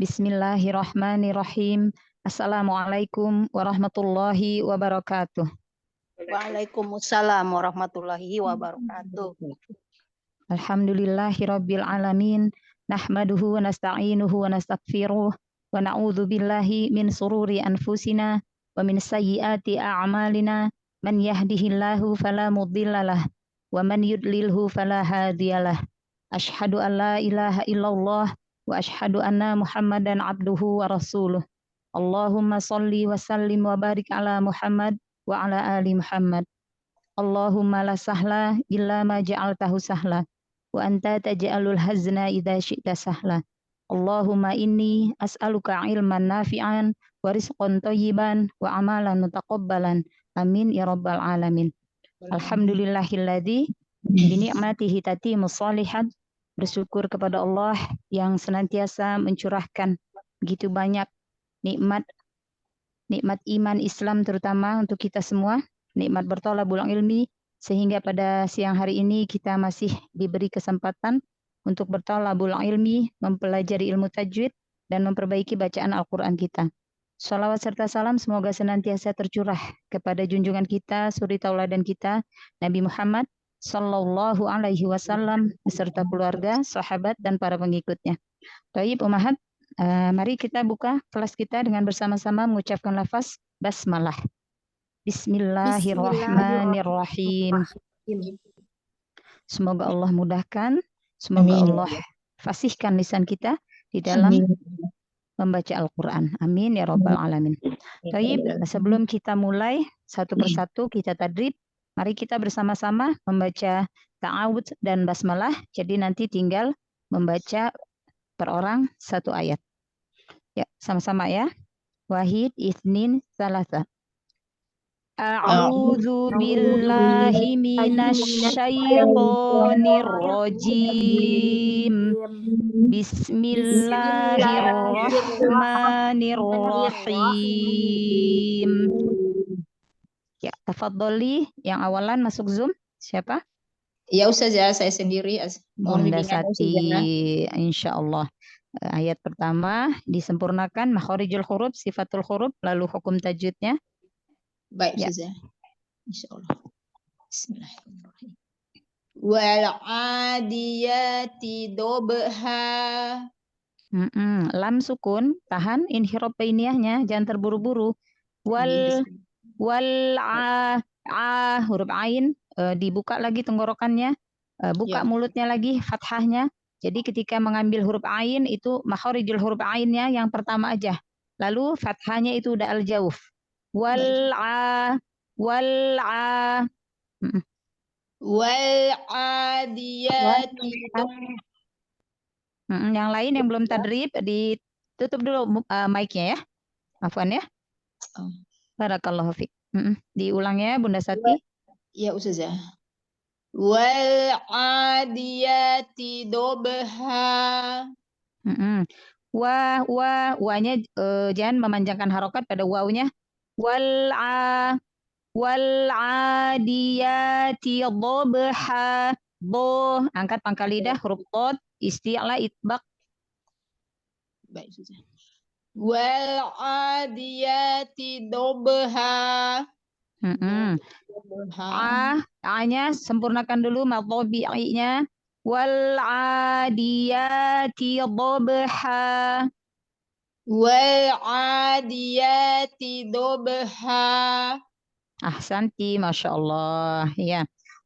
Bismillahirrahmanirrahim. Assalamualaikum warahmatullahi wabarakatuh. Waalaikumsalam warahmatullahi wabarakatuh. Alhamdulillahirabbil alamin. Nahmaduhu wa nasta'inuhu wa nastaghfiruh wa na'udzu billahi min sururi anfusina wa min sayyiati a'malina. Man yahdihillahu fala mudhillalah wa man yudlilhu fala hadiyalah. Asyhadu an la ilaha illallah wa asyhadu anna Muhammadan abduhu wa rasuluh. Allahumma salli wa sallim wa barik ala Muhammad wa ala ali Muhammad. Allahumma la sahla illa ma ja'altahu sahla wa anta taj'alul hazna idza syi'ta sahla. Allahumma inni as'aluka ilman nafi'an wa rizqan thayyiban wa amalan mutaqabbalan. Amin ya rabbal alamin. Alhamdulillahilladzi bi ni'matihi tatimmus shalihat. Bersyukur kepada Allah yang senantiasa mencurahkan begitu banyak nikmat iman Islam, terutama untuk kita semua, nikmat bertolabul ilmi, sehingga pada siang hari ini kita masih diberi kesempatan untuk bertolabul ilmi, mempelajari ilmu tajwid dan memperbaiki bacaan Al-Quran kita. Shalawat serta salam semoga senantiasa tercurah kepada junjungan kita, suri tauladan kita, Nabi Muhammad Sallallahu Alaihi Wasallam beserta keluarga, sahabat dan para pengikutnya. Baik, Ummahat, mari kita buka kelas kita dengan bersama-sama mengucapkan lafaz basmalah. Bismillahirrahmanirrahim. Semoga Allah mudahkan, semoga Allah fasihkan lisan kita di dalam membaca Al-Quran. Amin ya rabbal alamin. Baik, sebelum kita mulai satu persatu kita tadrib, mari kita bersama-sama membaca ta'awudz dan basmalah. Jadi nanti tinggal membaca per orang satu ayat. Ya, sama-sama ya. Wahid, itsnin, tsalatsa. A'udzu billahi minasyaitonir rajim. Bismillahirrahmanirrahim. Ya, tafadholi yang awalan masuk Zoom. Siapa? Ya Ustazah, saya sendiri. Mohon Bunda bimbingan Sati, insyaallah. Ayat pertama disempurnakan makhorijul huruf, sifatul huruf, lalu hukum tajwidnya. Baik Ustazah. Insyaallah. Bismillahirrahmanirrahim. Wal adiyati dobha. Lam sukun, tahan inhirab bainiyahnya, jangan terburu-buru. Wal huruf ain, dibuka lagi tenggorokannya, buka mulutnya lagi, fathahnya. Jadi ketika mengambil huruf ain itu makhorijul huruf ainnya yang pertama aja. Lalu fathahnya itu udah al-jauf. Wal adiyati. Yang lain yang belum tadrib ditutup dulu mic-nya ya. Afwan ya. Barakallahu fiik. Diulang ya Bunda Sati. Ya Ustazah. Wal adiyati dobha. Wanya jangan memanjangkan harokat pada wawnya. Wal adiyati dobha. Angkat pangkal lidah, huruf qad, isti'la, itbaq. Baik Ustazah. Wal adiyati dobha. A-nya sempurnakan dulu, madhobi'inya. Wal adiyati dobha. Wal adiyati dobha. Ahsanti, Masya Allah. Ya.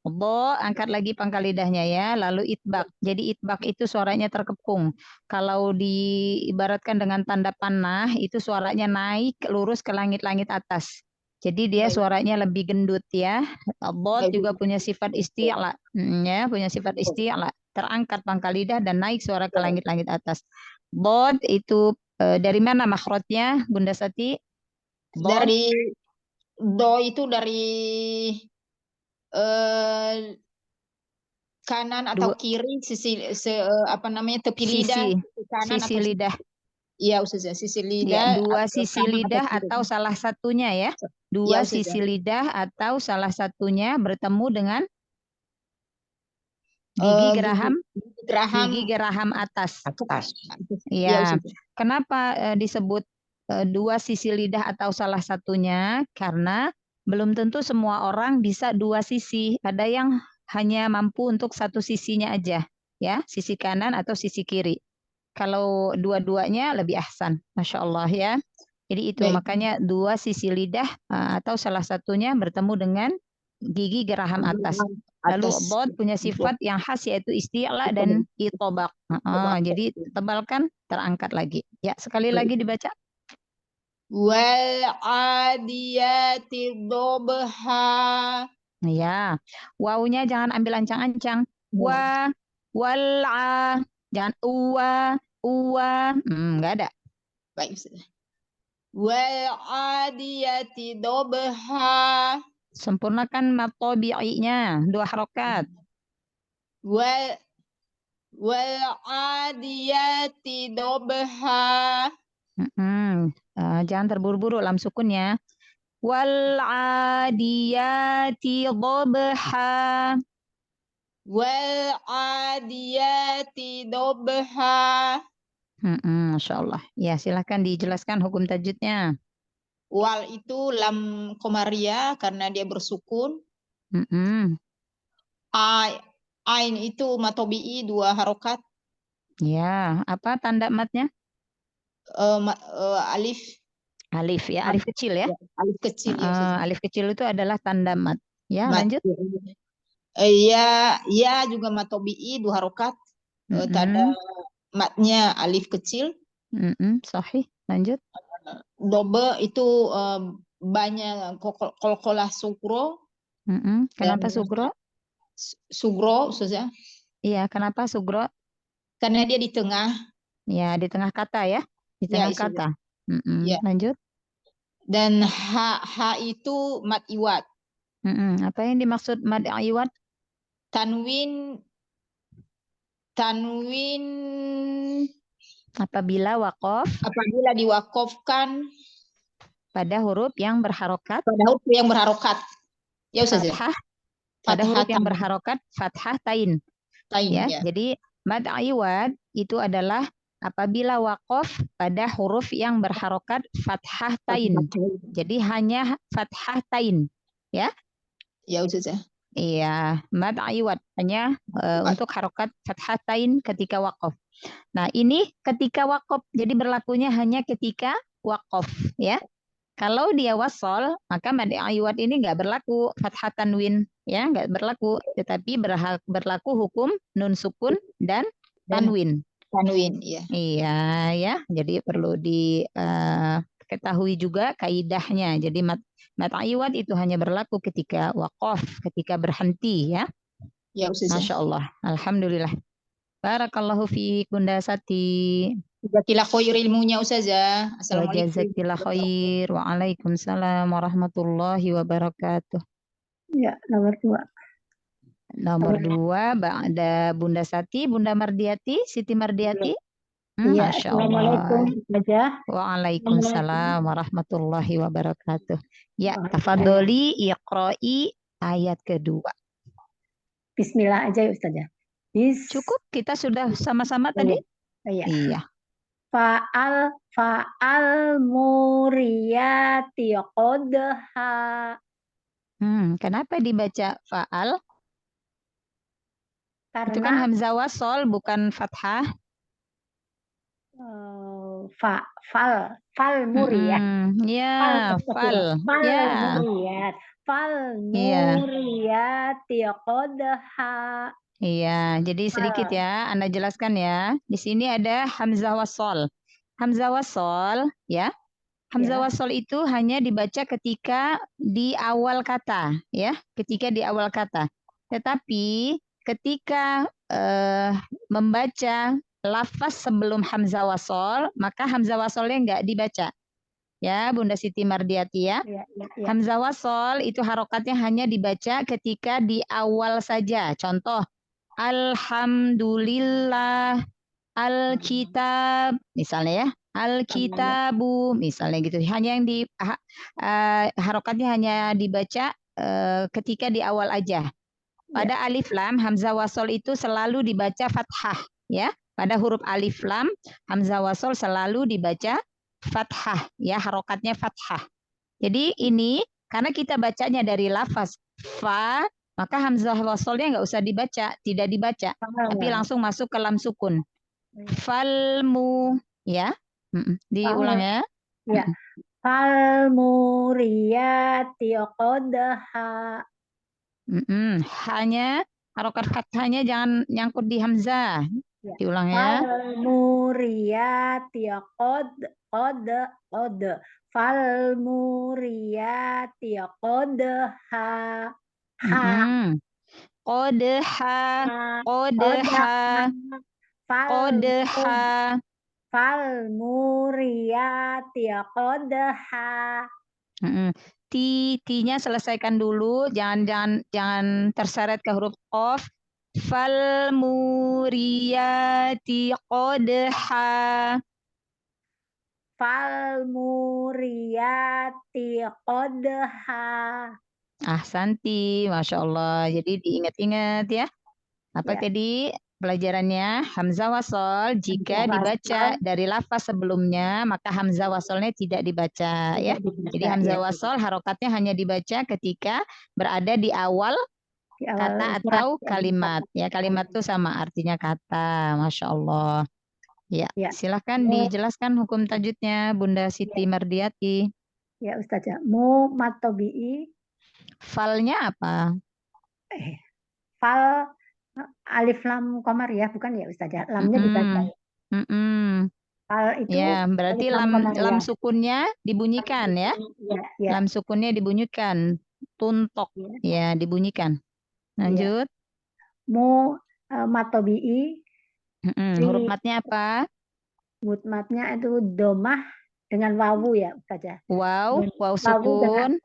Bo, angkat lagi pangkal lidahnya ya, lalu itbak. Jadi itbak itu suaranya terkepung. Kalau diibaratkan dengan tanda panah, itu suaranya naik lurus ke langit-langit atas. Jadi dia suaranya lebih gendut ya. Bod juga punya sifat isti'la, ya, punya sifat isti'la. Terangkat pangkal lidah dan naik suara ke langit-langit atas. Bod itu dari mana makhrajnya, Bunda Sati? Bod. Dari do itu dari kanan atau kiri, sisi tepi lidah, kanan sisi atau lidah. Iya Ustazah, sisi lidah. Ya, dua sisi lidah atau salah satunya ya. Dua sisi lidah atau salah satunya bertemu Gigi geraham, gigi geraham gigi geraham atas. atas. Ya, Ya, Ustazah. kenapa disebut dua sisi lidah atau salah satunya? Karena belum tentu semua orang bisa dua sisi. Ada yang hanya mampu untuk satu sisinya aja, ya, sisi kanan atau sisi kiri. Kalau dua-duanya lebih ahsan, masya Allah ya. Jadi itu Baik. makanya dua sisi lidah atau salah satunya bertemu dengan gigi geraham atas. Lalu Atas. bod punya sifat yang khas yaitu isti'la dan itobak. Jadi tebalkan, terangkat lagi. Ya, sekali lagi dibaca. Wal adiyati dobha. Ya, wawunya jangan ambil ancang-ancang. Wa, wal'a, jangan uwa, nggak ada. Baik, Ustazah. Wal adiyati dobha. Sempurnakan mat tabi'inya, 2 harokat. Wal adiyati dobha. Jangan terburu-buru lam sukunnya. Wal adiyati dhabha. Wal adiyati dobha. Masya Allah. Ya, silahkan dijelaskan hukum tajwidnya. Wal itu lam komaria karena dia bersukun. Ain itu matobi'i 2 harokat. Ya, apa tanda matnya? Alif. Alif ya, alif kecil ya. Alif kecil. Alif kecil itu adalah tanda mat. Ya, Mat. lanjut. Ya juga matobi'i 2 harokat. Tanda matnya alif kecil. Sahih, lanjut. Dobe itu banyak kolkolah sugro. Kenapa sugro? Sugro, Ustazah. Iya, kenapa sugro? Karena dia di tengah. Ya, di tengah kata ya. Di tengah kata. Ya. Lanjut. Dan ha itu mat iwat. Apa yang dimaksud mad iwat? Tanwin apabila diwakofkan pada huruf yang berharokat. Ya, Ustazah. Fathah. Pada huruf yang berharokat fathah tain. Ya. Jadi mad iwad itu adalah apabila wakof pada huruf yang berharokat fathah tain. Jadi hanya fathah tain. Ya. Ya, Ustazah. Iya, mad iwad hanya untuk harokat fathah tain ketika wakof. Nah, ini ketika wakof. Jadi berlakunya hanya ketika wakof, ya. Kalau dia wasol, maka mad iwad ini nggak berlaku fathah tanwin, ya, nggak berlaku. Tetapi berlaku hukum nun sukun dan tanwin. Tanwin, iya. Iya, ya. Jadi perlu diketahui juga kaidahnya. Jadi mad iwad itu hanya berlaku ketika wakof, ketika berhenti, ya. Ya, Ustazah. Masya Allah, alhamdulillah. Barakallahu fiik Bunda Sati. Jazakillah khair ilmunya, Ustazah. Assalamualaikum. Jazakillah khair. Waalaikumsalam warahmatullahi wabarakatuh. Ya, nomor 2. Nomor 2, ada Bunda Sati, Bunda Mardiati, Siti Mardiati. Iya, Masya Allah. Assalamualaikum, Ustazah. Waalaikumsalam warahmatullahi wabarakatuh. Ya, tafadholi iqra'i ayat kedua. Bismillah aja ya, Ustazah. Cukup, kita sudah sama-sama tadi? Iya. Fa'al muriyati qadha. Kenapa dibaca fa'al? Karena itu kan hamzah wasol, bukan fathah. Fal muriyat. Ya, fal. Ya. Muriyat. Fal muriyati qadha. Iya, jadi sedikit ya, Anda jelaskan ya. Di sini ada hamzah wasol. Hamzah wasol, ya. Hamzah wasol itu hanya dibaca ketika di awal kata, ya. Ketika di awal kata. Tetapi ketika membaca lafaz sebelum hamzah wasol, maka hamzah wasolnya nggak dibaca. Ya, Bunda Siti Mardiati ya. Hamzah wasol itu harokatnya hanya dibaca ketika di awal saja. Contoh, alhamdulillah, alkitab, misalnya ya. Alkitabu, misalnya gitu. Hanya yang harokatnya hanya dibaca ketika di awal aja. Pada alif lam hamzah wasol itu selalu dibaca fathah, ya. Pada huruf alif lam hamzah wasol selalu dibaca fathah, ya, harokatnya fathah. Jadi ini karena kita bacanya dari lafaz fa, maka hamzah wasolnya nggak usah dibaca, tidak dibaca, tapi langsung masuk ke lam sukun. Falmu, ya. Diulang ya. Ya. Falmuriyati qadha. Hanya harokat fathahnya jangan nyangkut di hamzah. Ya. Diulang ya. Falmuriyati qadha. Falmuriyati qadha. Qodha. Falmuriyati qadha. T-nya selesaikan dulu, jangan terseret ke huruf qaf. Falmuriyati qodha. Falmuriyati qadha. Ahsanti, Masya Allah. Jadi diingat-ingat ya. Apa tadi pelajarannya? Hamzah wasol jika dibaca dari lafaz sebelumnya, maka hamzah wasolnya tidak dibaca ya. Jadi hamzah wasol harokatnya hanya dibaca ketika berada di awal kata atau kalimat. Ya, kalimat itu sama artinya kata. Masya Allah. Ya, silahkan dijelaskan hukum tajwidnya Bunda Siti Mardiati. Ya Ustazah, mu matobi'i. Falnya apa? Fal alif lam komar ya, bukan ya Ustazah? Lamnya dibaca. Fal itu ya, berarti lam sukunnya dibunyikan ya. Lam sukunnya dibunyikan. Tuntok ya dibunyikan. Lanjut. Mu matobi'i. Huruf matnya apa? Huruf matnya itu domah dengan wawu ya Ustazah. Wow sukun.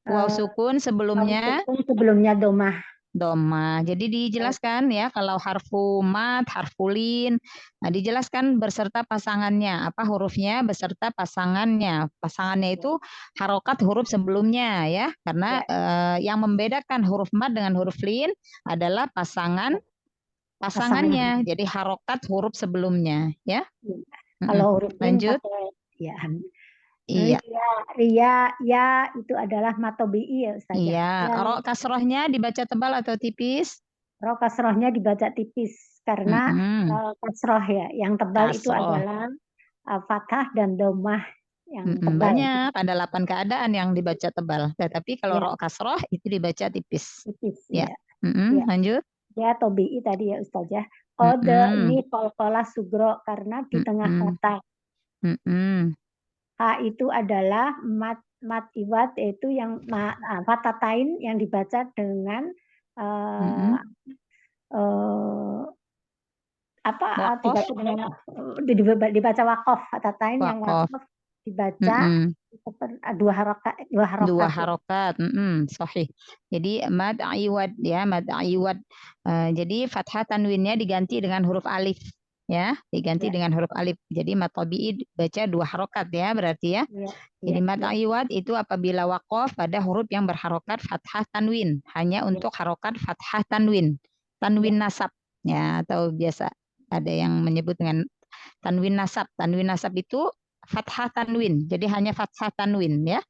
Waw sukun sebelumnya domah. Jadi dijelaskan ya kalau harfu mat, harfu lin, nah dijelaskan beserta pasangannya, apa hurufnya beserta pasangannya. Pasangannya itu harokat huruf sebelumnya ya, karena yang membedakan huruf mat dengan huruf lin adalah pasangannya. Jadi harokat huruf sebelumnya ya. Kalau huruf lin lanjut. Ya. Iya. Ria ya itu adalah matobi'i ya Ustazah. Iya. Ro kasrohnya dibaca tebal atau tipis? Ro kasrohnya dibaca tipis karena kasroh ya. Yang tebal itu adalah fathah dan domah yang tebal. Banyak, ada 8 keadaan yang dibaca tebal. Tetapi kalau ro kasroh itu dibaca tipis. Tipis ya. Ya. Lanjut. Ya tobi'i tadi ya Ustazah. Kode ini kolkola sugro karena di tengah kata. H itu adalah mat iwat, yaitu yang fatatain yang dibaca dengan dibaca wakof. Fatatain yang wakof dibaca dua harokat. Sahih. Jadi mad iwad ya, mad iwad. Jadi fathah tanwinnya diganti dengan huruf alif. Ya, diganti dengan huruf alif. Jadi mad tabi'i baca dua harokat ya, berarti ya. Jadi mad iwad itu apabila wakof pada huruf yang berharokat fathah tanwin, hanya untuk harokat fathah tanwin nasab ya, atau biasa ada yang menyebut dengan tanwin nasab. Tanwin nasab itu fathah tanwin, jadi hanya fathah tanwin ya.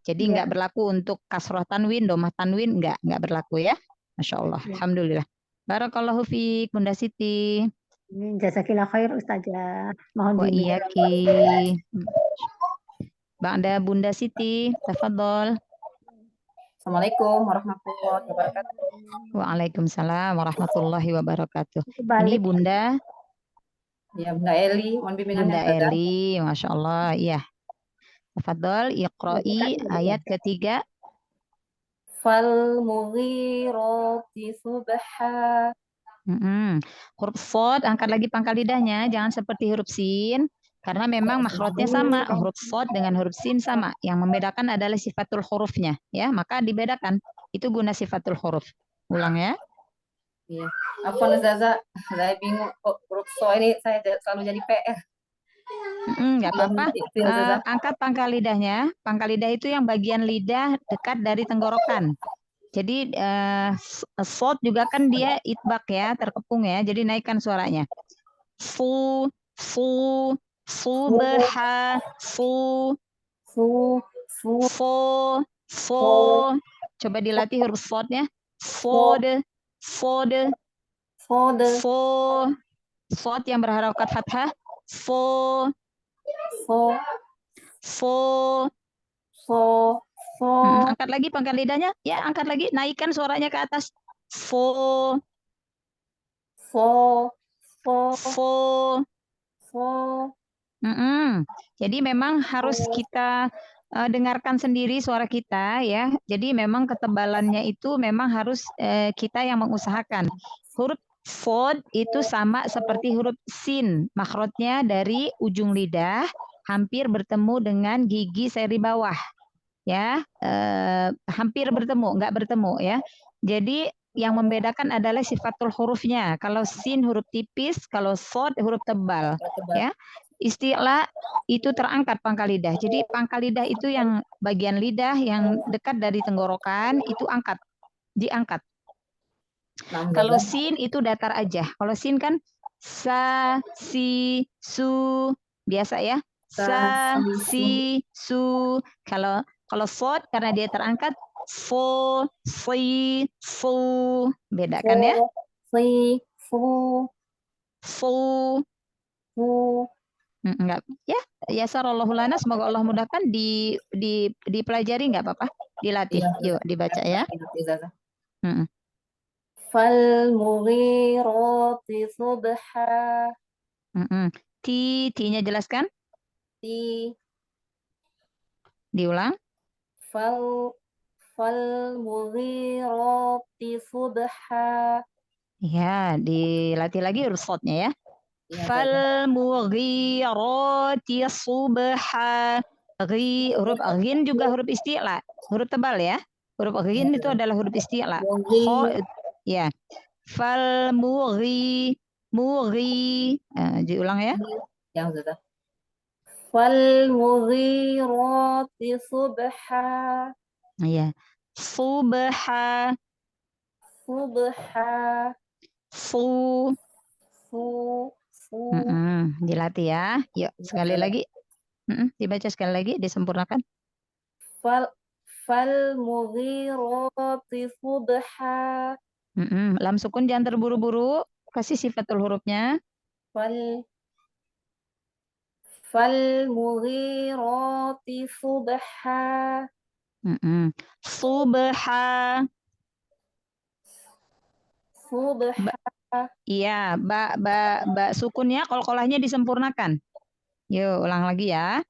Jadi nggak berlaku untuk kasroh tanwin, domah tanwin, nggak berlaku ya. Masya Allah, alhamdulillah. Barakallahu fiik Bunda Siti. Jazakillah khair Ustazah. Mohon iyaki. Ba'da Bunda Siti, tafadhol. Assalamualaikum warahmatullahi wabarakatuh. Waalaikumsalam warahmatullahi wabarakatuh. Ini Bunda. Ya, Bunda Eli, mohon bimbingannya. Bunda Eli, Masya Allah, iya. Tafadhol, iqra'i ayat ketiga. Fal mughirati subha. Huruf shad, angkat lagi pangkal lidahnya, jangan seperti huruf sin, karena memang makhrajnya sama, huruf shad dengan huruf sin sama. Yang membedakan adalah sifatul hurufnya, ya, maka dibedakan. Itu guna sifatul huruf. Ulang ya. Iya. Afwan Ustazah, saya bingung kok huruf so ini saya selalu jadi PR. Nggak apa-apa. Angkat pangkal lidahnya. Pangkal lidah itu yang bagian lidah dekat dari tenggorokan. Jadi sod juga kan dia itbak ya, terkepung ya. Jadi naikkan suaranya. Fu, subha, fo. Coba dilatih huruf sodnya. Fod. Sod yang berharokat fathah. Angkat lagi pangkat lidahnya. Ya, angkat lagi. Naikkan suaranya ke atas. Jadi memang harus kita dengarkan sendiri suara kita ya. Jadi memang ketebalannya itu memang harus kita yang mengusahakan. Huruf fod itu sama seperti huruf sin. Makhrajnya dari ujung lidah hampir bertemu dengan gigi seri bawah. Ya, hampir bertemu, enggak bertemu ya. Jadi yang membedakan adalah sifatul hurufnya. Kalau sin huruf tipis, kalau sod huruf tebal. Ya, istilah itu terangkat pangkal lidah. Jadi pangkal lidah itu yang bagian lidah yang dekat dari tenggorokan itu diangkat. Kalau sin itu datar aja. Kalau sin kan sa, si, su, biasa ya. Sa, si, su. Kalau sod karena dia terangkat fo, si, fu. Bedakan ya. Fu. Enggak. Ya sarallahu lana, semoga Allah mudahkan dipelajari enggak apa-apa? Dilatih. Yuk dibaca ya. Fal mughirati subha. T-nya jelaskan. Diulang. Fal mughirati subha. Ya, dilatih lagi huruf sodnya ya. Fal mughirati subha. Huruf ghin juga huruf isti'la. Huruf tebal ya. Huruf ghin itu adalah huruf isti'la. Ya. Fal mughi. Diulang ya. Yang sudah. Fal mughirati subha. Iya. Subha. Dilatih ya. Yuk, sekali lagi. Dibaca sekali lagi, disempurnakan. Fal mughirati subha. Lam sukun jangan terburu-buru. Kasih sifatul hurufnya. Fal mughirati subha. Subha. Iya, ba sukunnya qalqalahnya disempurnakan. Yuk, ulang lagi ya.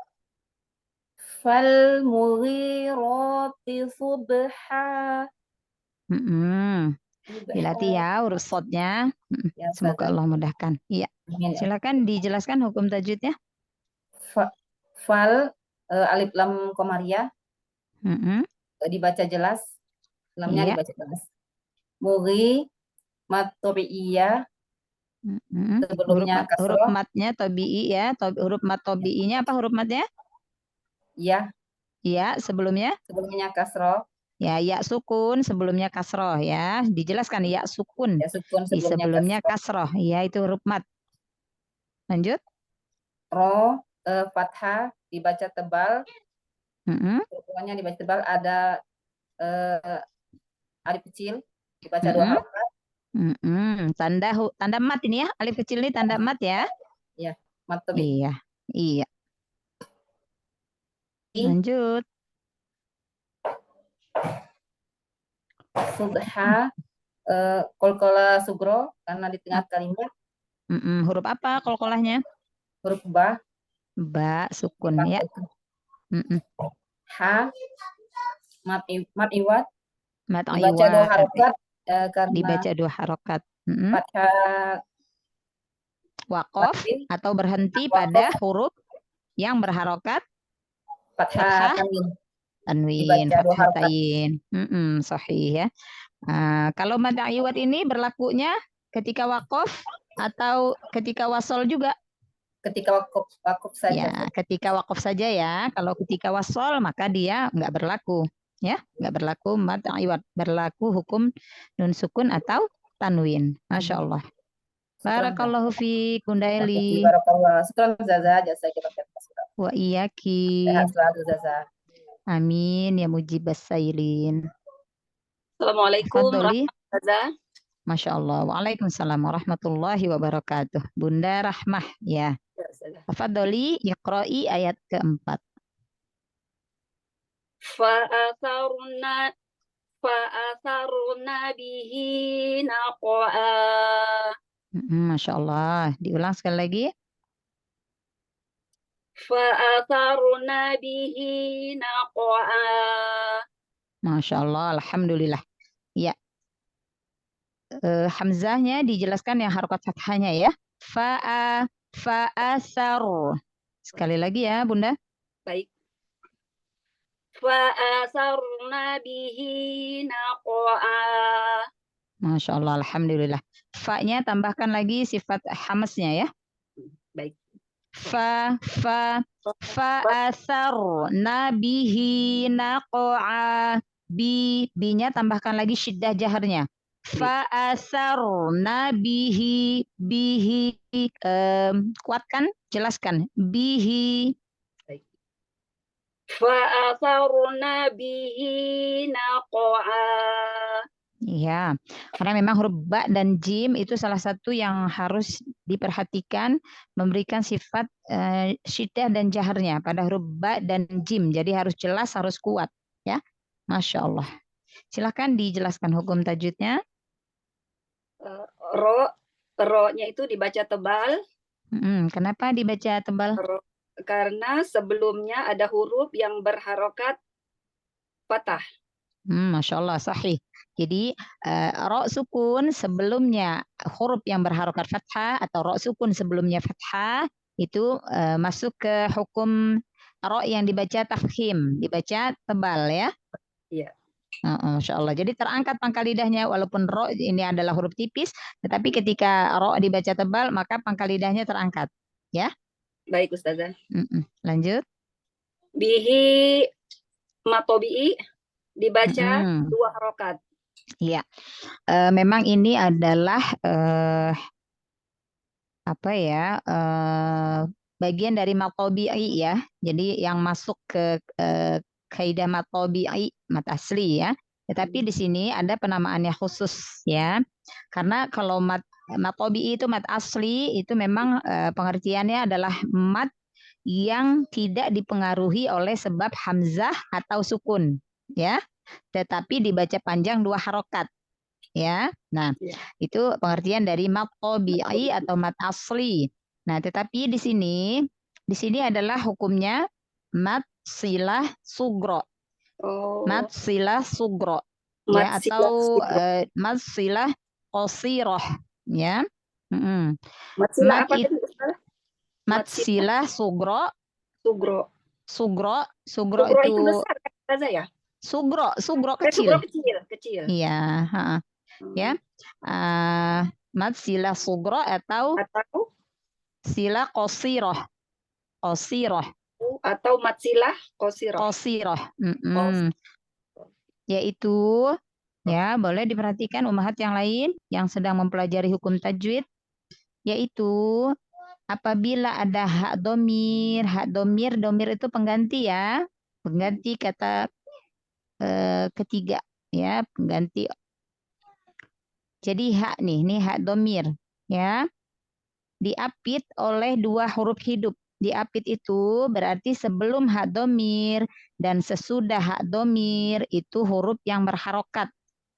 Fal mughirati subha. Dilatih ya huruf sodnya. Semoga Allah mudahkan. Iya. Silakan dijelaskan hukum tajwidnya. Fal alif lam komariah. Dibaca jelas. Lamnya dibaca jelas. Mughi mat tabi'iyah. Sebelumnya huruf matnya tabi'i ya. Huruf mat tabi'inya apa huruf matnya? Iya. Iya, sebelumnya? Sebelumnya kasroh. Ya, ya sukun sebelumnya kasroh ya. Dijelaskan ya sukun. Ya sukun sebelumnya kasroh. Ya, itu huruf mat. Lanjut. Ro fathah dibaca tebal. Pokoknya dibaca tebal ada alif kecil dibaca 2 harokat. Tanda mat ini ya. Alif kecil ini tanda mat ya. Iya, mat tabi. Iya. Lanjut. Subha qalqalah sugro karena di tengah kalimat. Huruf apa qalqalahnya? Huruf ba. Ba sukun ya. Ha mat iwat. Dibaca 2 harokat karena dibaca 2 harokat. Fathah waqaf atau berhenti pada huruf yang berharokat fathah tanwin fathatain. Sahih ya. Kalau mad iwad ini berlakunya ketika waqaf atau ketika wasol juga? Ketika waqaf saja. Ya, ketika waqaf saja ya. Kalau ketika wasol maka dia enggak berlaku. Ya, nggak berlaku mad iwad, berlaku hukum nun sukun atau tanwin. Masya Allah. Barakallahu fiik Bunda Eli. Barakallah. Syukran Zaza, jasa kita Wa iyaki. Sehat selalu Zaza. Amin ya mujibas sailin. Assalamualaikum Tafadholi. warahmatullahi. Masya Allah. Waalaikumsalam warahmatullahi wabarakatuh. Bunda Rahmah ya. Tafadholi iqra'i ayat keempat. Fa'atharna bihi naqa'a. Masya Allah. Diulang sekali lagi. Fa'atharna bihi naqa'a. Masya Allah. Alhamdulillah. Ya. Hamzahnya dijelaskan yang harokat fathahnya ya. Fa'asar. Sekali lagi ya Bunda. Baik. Fa'atharna bihi naqa'a. Masya Allah, alhamdulillah. Fa-nya tambahkan lagi sifat hamznya ya. Baik. Fa'asarna bihi naqa'a. Bi-nya tambahkan lagi syiddah jaharnya. Fa'asarna bihi. Kuatkan, jelaskan. Bihi. Fa'atharna bihi naqa'a. Ya, karena memang huruf ba dan jim itu salah satu yang harus diperhatikan, memberikan sifat syiddah dan jaharnya pada huruf ba dan jim. Jadi harus jelas, harus kuat, ya. Masya Allah. Silakan dijelaskan hukum tajwidnya. Ro-nya itu dibaca tebal. Kenapa dibaca tebal? Karena sebelumnya ada huruf yang berharokat fathah. Masya Allah, sahih. Jadi ro sukun sebelumnya huruf yang berharokat fathah atau ro sukun sebelumnya fathah itu masuk ke hukum ro yang dibaca tafkhim, dibaca tebal ya. Iya. Masya Allah. Jadi terangkat pangkal lidahnya walaupun ro ini adalah huruf tipis, tetapi ketika ro dibaca tebal maka pangkal lidahnya terangkat, ya. Baik Ustazah. Lanjut. Bihi matobi'i dibaca 2 harokat. Iya, memang ini adalah apa ya, bagian dari matobi'i ya. Jadi yang masuk ke kaidah matobi'i, mat asli ya. Tetapi di sini ada penamaannya khusus ya. Karena kalau matobi'i itu mat asli itu memang pengertiannya adalah mat yang tidak dipengaruhi oleh sebab hamzah atau sukun ya, tetapi dibaca panjang 2 harokat ya. Nah, itu pengertian dari mat tabi'i atau mat asli. Nah, tetapi di sini adalah hukumnya mat silah sugro. Mat silah sugro ya, atau mat silah qasiroh ya. Mat silah apa itu mat silah sugro. Sugro itu besar kan ya? Sugro kecil. Kecil. Iya, ya. Mat silah sugro atau silah qasiroh. Atau mat silah qasiroh. Yaitu ya, boleh diperhatikan umahat yang lain yang sedang mempelajari hukum tajwid, yaitu apabila ada hak domir itu pengganti ya, pengganti kata ketiga ya, pengganti. Jadi hak ini hak domir ya, diapit oleh 2 huruf hidup. Diapit itu berarti sebelum hak domir dan sesudah hak domir itu huruf yang berharokat,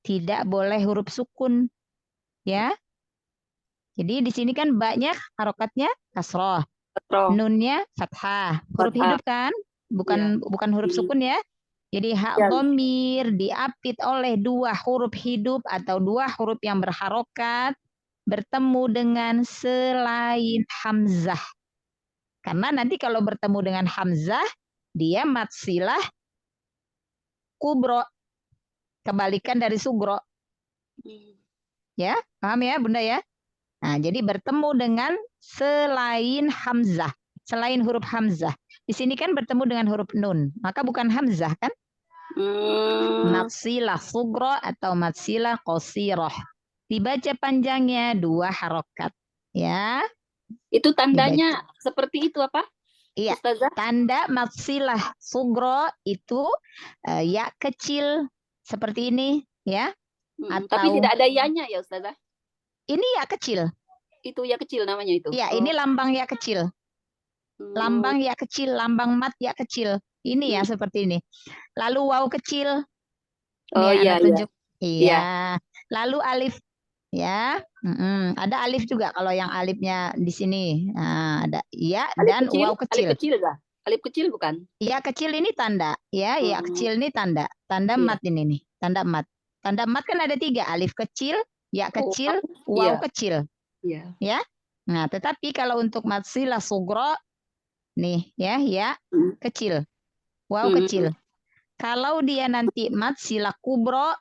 tidak boleh huruf sukun ya. Jadi di sini kan banyak harokatnya kasroh, nunnya fathah, huruf hidup kan, bukan huruf sukun ya. Jadi hak domir diapit oleh 2 huruf hidup atau 2 huruf yang berharokat bertemu dengan selain hamzah. Karena nanti kalau bertemu dengan hamzah dia mat silah kubro, kebalikan dari sugro. Ya, paham ya Bunda ya? Nah, jadi bertemu dengan selain huruf hamzah. Di sini kan bertemu dengan huruf nun, maka bukan hamzah kan? Matsilah sugro atau matsilah qasiroh. Dibaca panjangnya 2 harokat. Ya. Itu tandanya seperti itu apa? Iya. Ustazah? Tanda matsilah sugro itu ya kecil seperti ini, ya. Tapi tidak ada ya-nya ya Ustazah? Ini ya kecil. Itu ya kecil namanya itu? Ya, ini lambang ya kecil. Lambang ya kecil, lambang mat ya kecil. Ini ya seperti ini. Lalu waw kecil. Oh iya, tunjuk. Iya. Lalu alif. Ya, ada alif juga kalau yang alifnya di sini. Nah, ada ya dan waw kecil. Alif kecil enggak? Alif kecil bukan? Ya kecil ini tanda. Ya, ya kecil ini tanda. Tanda mat ini nih. Tanda mat. Tanda mat kan ada 3. Alif kecil, ya kecil, waw kecil. Iya. Ya. Nah, tetapi kalau untuk matsilah sugro nih ya kecil. Waw kecil. Kalau dia nanti matsilah kubro,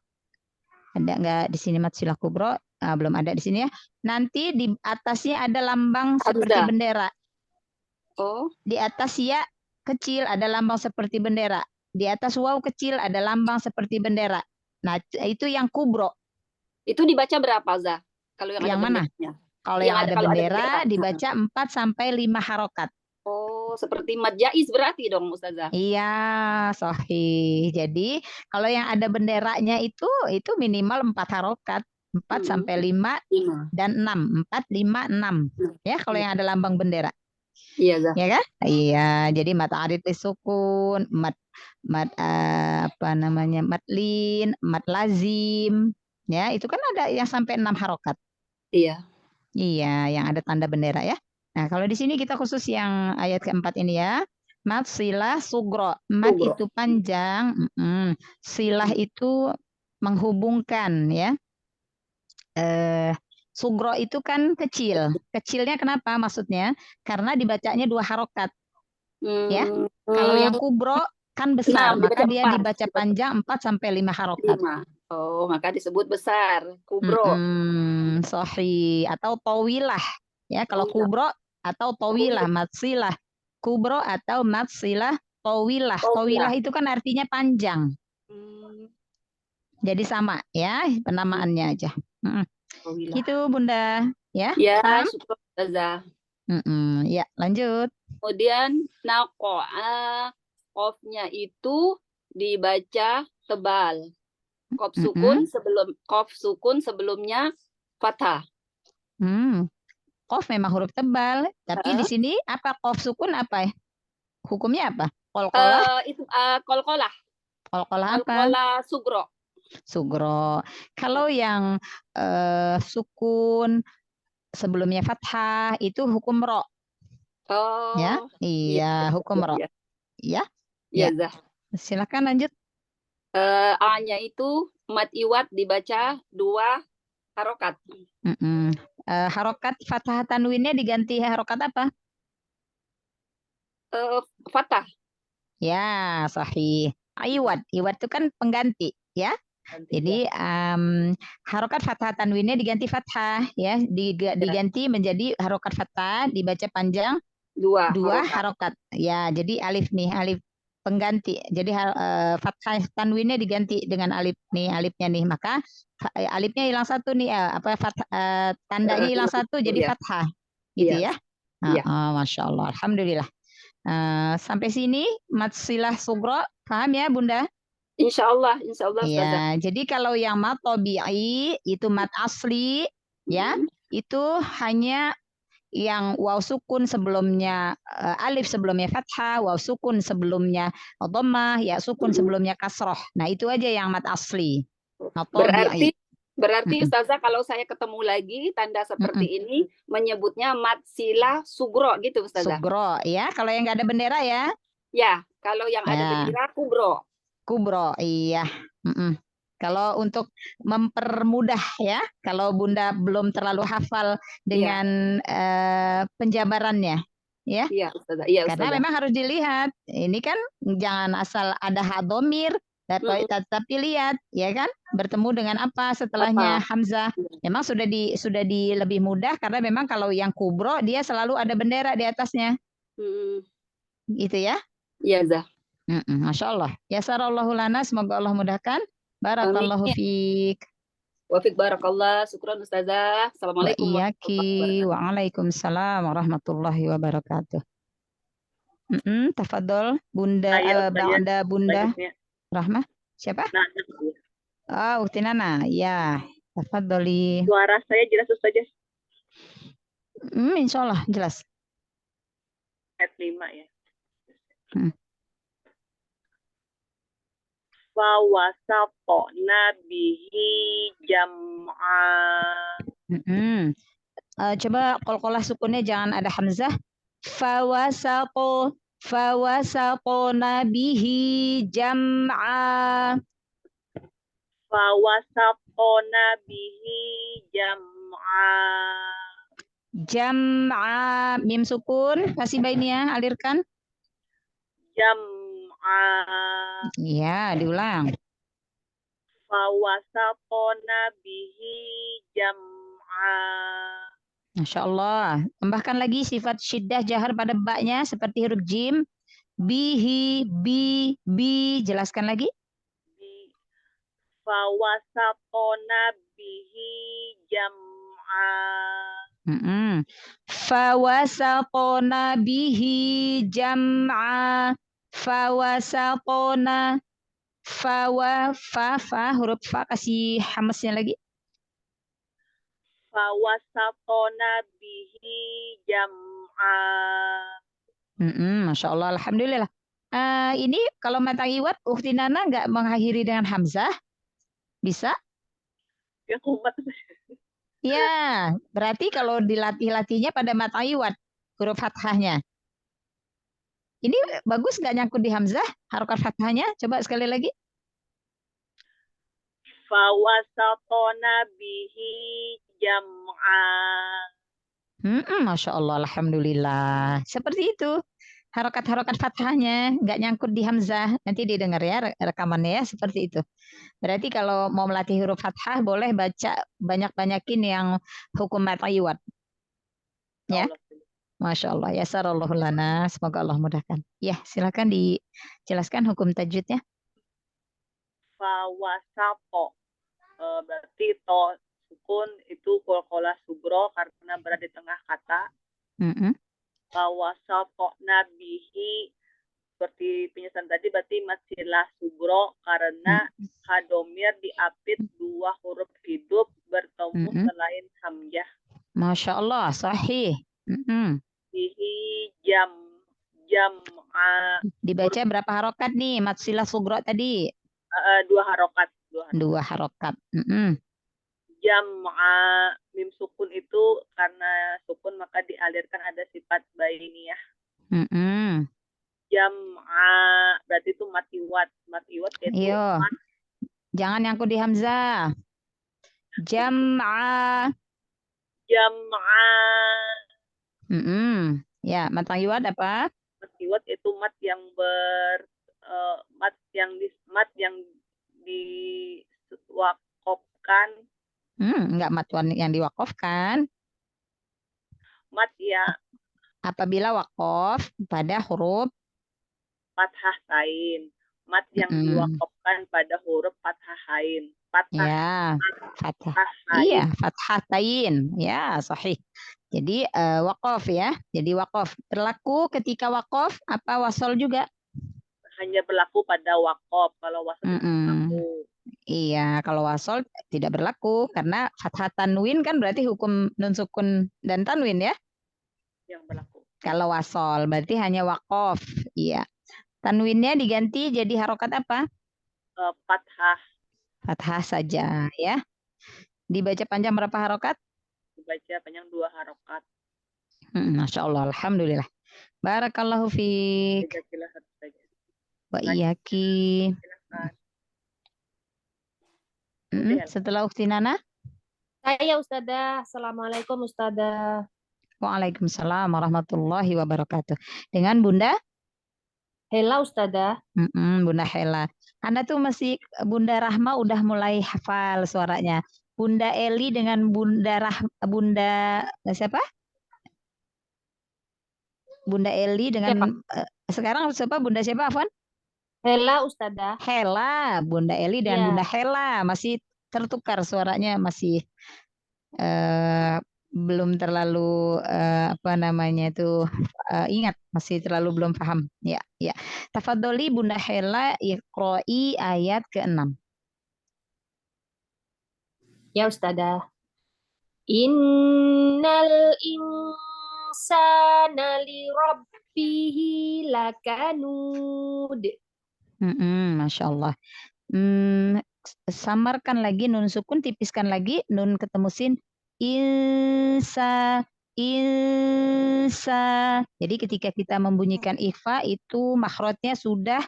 ada nggak di sini matsilah kubro? Belum ada di sini ya. Nanti di atasnya ada lambang seperti bendera. Oh. Di atas ya kecil ada lambang seperti bendera. Di atas waw kecil ada lambang seperti bendera. Nah, itu yang kubro. Itu dibaca berapa, Zah? Kalau yang mana? Kalau yang ada bendera dibaca 4 sampai 5 harokat. Oh, seperti mad jaiz berarti dong, Ustazah? Iya, sahih. Jadi, kalau yang ada benderanya itu minimal 4 harokat. 4 sampai 5 dan 6. 4, 5, 6. Ya, kalau yang ada lambang bendera. Iya, Zah. Ya kan? Iya, jadi mat arid sukun, mat apa namanya? Mat lin, mat lazim. Ya, itu kan ada yang sampai 6 harokat. Iya. Iya, yang ada tanda bendera ya. Nah, kalau di sini kita khusus yang ayat keempat ini ya. Mat silah sugro. Mat itu panjang. Silah itu menghubungkan ya. Sugro itu kan kecil. Kecilnya kenapa maksudnya? Karena dibacanya 2 harokat. Ya. Kalau yang kubro kan besar, maka dia dibaca panjang 4 sampai 5 harokat. Oh, maka disebut besar, kubro. Sahih atau tawilah. Ya, kalau kubro atau tawilah, matsilah. Kubro atau matsilah, tawilah. Tawilah itu kan artinya panjang. Jadi sama ya, penamaannya aja. Gitu Bunda, ya. Ya, syukur Ustazah. Ya, lanjut. Kemudian qafnya itu dibaca tebal. Qaf sukun sebelumnya fathah. Qaf memang huruf tebal, tapi di sini apa qaf sukun apa ya? Hukumnya apa? Qalqalah? Itu qalqalah. Qalqalah apa? Qalqalah sugro. Sugro. Kalau yang sukun sebelumnya fathah itu hukum ro. Oh. Ya, iya, hukum ro. Ya. Iya, Zah. Silakan lanjut. A-nya itu mat iwat dibaca 2 harokat. Harokat fathah tanwinnya diganti harokat apa? Fathah. Ya, sahih. Iwat itu kan pengganti, ya. Jadi harokat fathah tanwinnya diganti fathah, ya. Diganti menjadi harokat fathah, dibaca panjang 2 harokat. Ya, jadi alif nih, alif pengganti. Jadi fathah tanwinnya diganti dengan alif nih, alifnya nih. Maka alifnya hilang 1 nih, tandanya hilang 1 jadi fathah. Gitu ya. Masya Allah, alhamdulillah. Sampai sini matsilah sugro, paham ya Bunda? Insya Allah. Ya, jadi kalau yang mat tabi'i itu mat asli, ya, itu hanya yang waw sukun sebelumnya alif sebelumnya fathah, waw sukun sebelumnya dhammah, ya sukun sebelumnya kasroh. Nah, itu aja yang mat asli. Berarti Ustazah kalau saya ketemu lagi tanda seperti ini menyebutnya mat silah sugro gitu Ustazah. Sugro ya, kalau yang nggak ada bendera ya. Ya, kalau yang ada bendera kubro. Kubro, iya. Kalau untuk mempermudah ya, kalau Bunda belum terlalu hafal dengan penjabarannya, ya. Iya, Ustazah. Iya, Ustazah. Karena memang harus dilihat. Ini kan jangan asal ada hadomir, tapi lihat, ya kan, bertemu dengan apa setelahnya hamzah. Memang sudah di lebih mudah karena memang kalau yang kubro dia selalu ada bendera di atasnya. Gitu ya. Iya, Zah. Masya Allah. Yasarallahu lana, semoga Allah mudahkan. Barakallahu Amin. fiik. Wafik barakallah. Syukran Ustazah. Wa Assalamualaikum warahmatullahi iyaki. wabarakatuh. Waalaikumsalam warahmatullahi wabarakatuh. Tafadhol Bunda Saya Ba'da Bunda selanjutnya. Rahmah. Siapa? Nah, Ukti Nana. Ya, tafadholi. suara saya jelas Ustazah? Insya Allah jelas. Ayat 5 ya. Fawasapo nabihi jam'a. Coba qalqalah sukunnya jangan ada hamzah. Fawasapo nabihi jam'a. Fawasapo nabihi jam'a. Jam'a, mim sukun, kasih bainnya, alirkan. Jam'a. Iya, diulang. Fawasapo nabihi jam'a. Masya Allah. Tambahkan lagi sifat syiddah jahar pada baknya seperti huruf jim. Bihi, bi. Jelaskan lagi. Fawasapo nabihi jam'a. Fawasaqona bihi jam'a. Fawasaqona. Fa, huruf fa kasih hamasnya lagi. Fawasaqona bihi jam'a. Masya Allah, alhamdulillah. Ini kalau mata iwat, Ukhti Nana nggak mengakhiri dengan hamzah, bisa? Ya, kumat. Ya, berarti kalau dilatih-latihnya pada mata iwat, huruf fathahnya. Ini bagus nggak nyangkut di hamzah, harokat fathahnya? Coba sekali lagi. Fawasaqona bihi jam'a. Masya Allah, alhamdulillah. Seperti itu. Harokat-harokat fathahnya nggak nyangkut di hamzah. Nanti didengar ya rekamannya ya, seperti itu. Berarti kalau mau melatih huruf fathah boleh baca banyak-banyakin yang hukum mat'iwat. Ya. Masya Allah. Yasarallahu lana. Semoga Allah mudahkan. Ya, silakan dijelaskan hukum tajwidnya. Fawasapo. Berarti to sukun itu qalqalah sugro karena berada di tengah kata. Fawasapo nabihi seperti penjelasan tadi berarti masilah sugro karena hadomir diapit dua huruf hidup bertemu selain hamzah. Masya Allah, sahih. Bihi jam'a. Dibaca berapa harokat nih masilah sugro tadi? Dua harokat. Dua harokat. Jam'a, mim sukun itu karena sukun maka dialirkan ada sifat bainiyah. Jam'a berarti itu matiwat itu mat. Jangan nyangkut di hamzah. Jam'a. Ya, matiwat apa? Matiwat itu mat yang diwakofkan. Enggak mat yang diwakofkan. Mat ya. Apabila wakof pada huruf fathah tain. Mat yang diwakofkan pada huruf fathah ain. Fathah. Iya, fathah tain. Ya, sahih. Jadi wakof ya. Jadi wakof berlaku ketika wakof apa wasol juga? Hanya berlaku pada wakof. Kalau wasol berlaku. Iya, kalau wasol tidak berlaku karena fathah tanwin kan berarti hukum nun sukun dan tanwin ya. Yang berlaku. Kalau wasol berarti hanya wakof. Iya. Tanwinnya diganti jadi harokat apa? Fathah. Fathah saja ya. Dibaca panjang berapa harokat? Dibaca panjang 2 harokat. Masya Allah, alhamdulillah. Barakallahu fiik. Wa iyaki. Setelah Ukhti Nana? Saya Ustazah. Assalamualaikum Ustazah. Waalaikumsalam warahmatullahi wabarakatuh. Dengan Bunda? Hela Ustazah. Bunda Hela. Anda tuh masih Bunda Rahma udah mulai hafal suaranya. Bunda Eli dengan Bunda siapa? Bunda Eli dengan sekarang siapa? Bunda siapa, Afwan? Hela Ustazah. Hela, Bunda Eli dan Ya. Bunda Hela masih tertukar suaranya, masih belum terlalu apa namanya itu ingat, masih terlalu belum paham. Ya, ya. Tafadholi Bunda Hela, iqra'i ayat ke-6. Ya Ustazah. Innal insana li rabbihi lakanud. Masya Allah. Samarkan lagi nun sukun, tipiskan lagi nun ketemu sin. Insa, insa. Jadi ketika kita membunyikan ikhfa itu makhrajnya sudah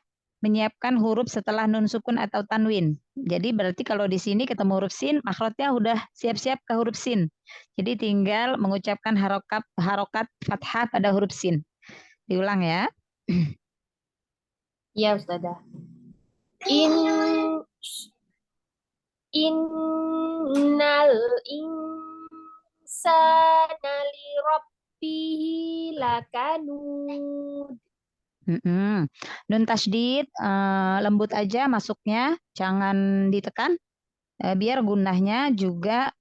menyiapkan huruf setelah nun sukun atau tanwin. Jadi berarti kalau di sini ketemu huruf sin, makhrajnya udah siap-siap ke huruf sin. Jadi tinggal mengucapkan harokat fathah pada huruf sin. Diulang ya. Ya Ustazah. Innal insana li rabbihi lakanud. Nun tasydid lembut aja masuknya, jangan ditekan, biar gunahnya juga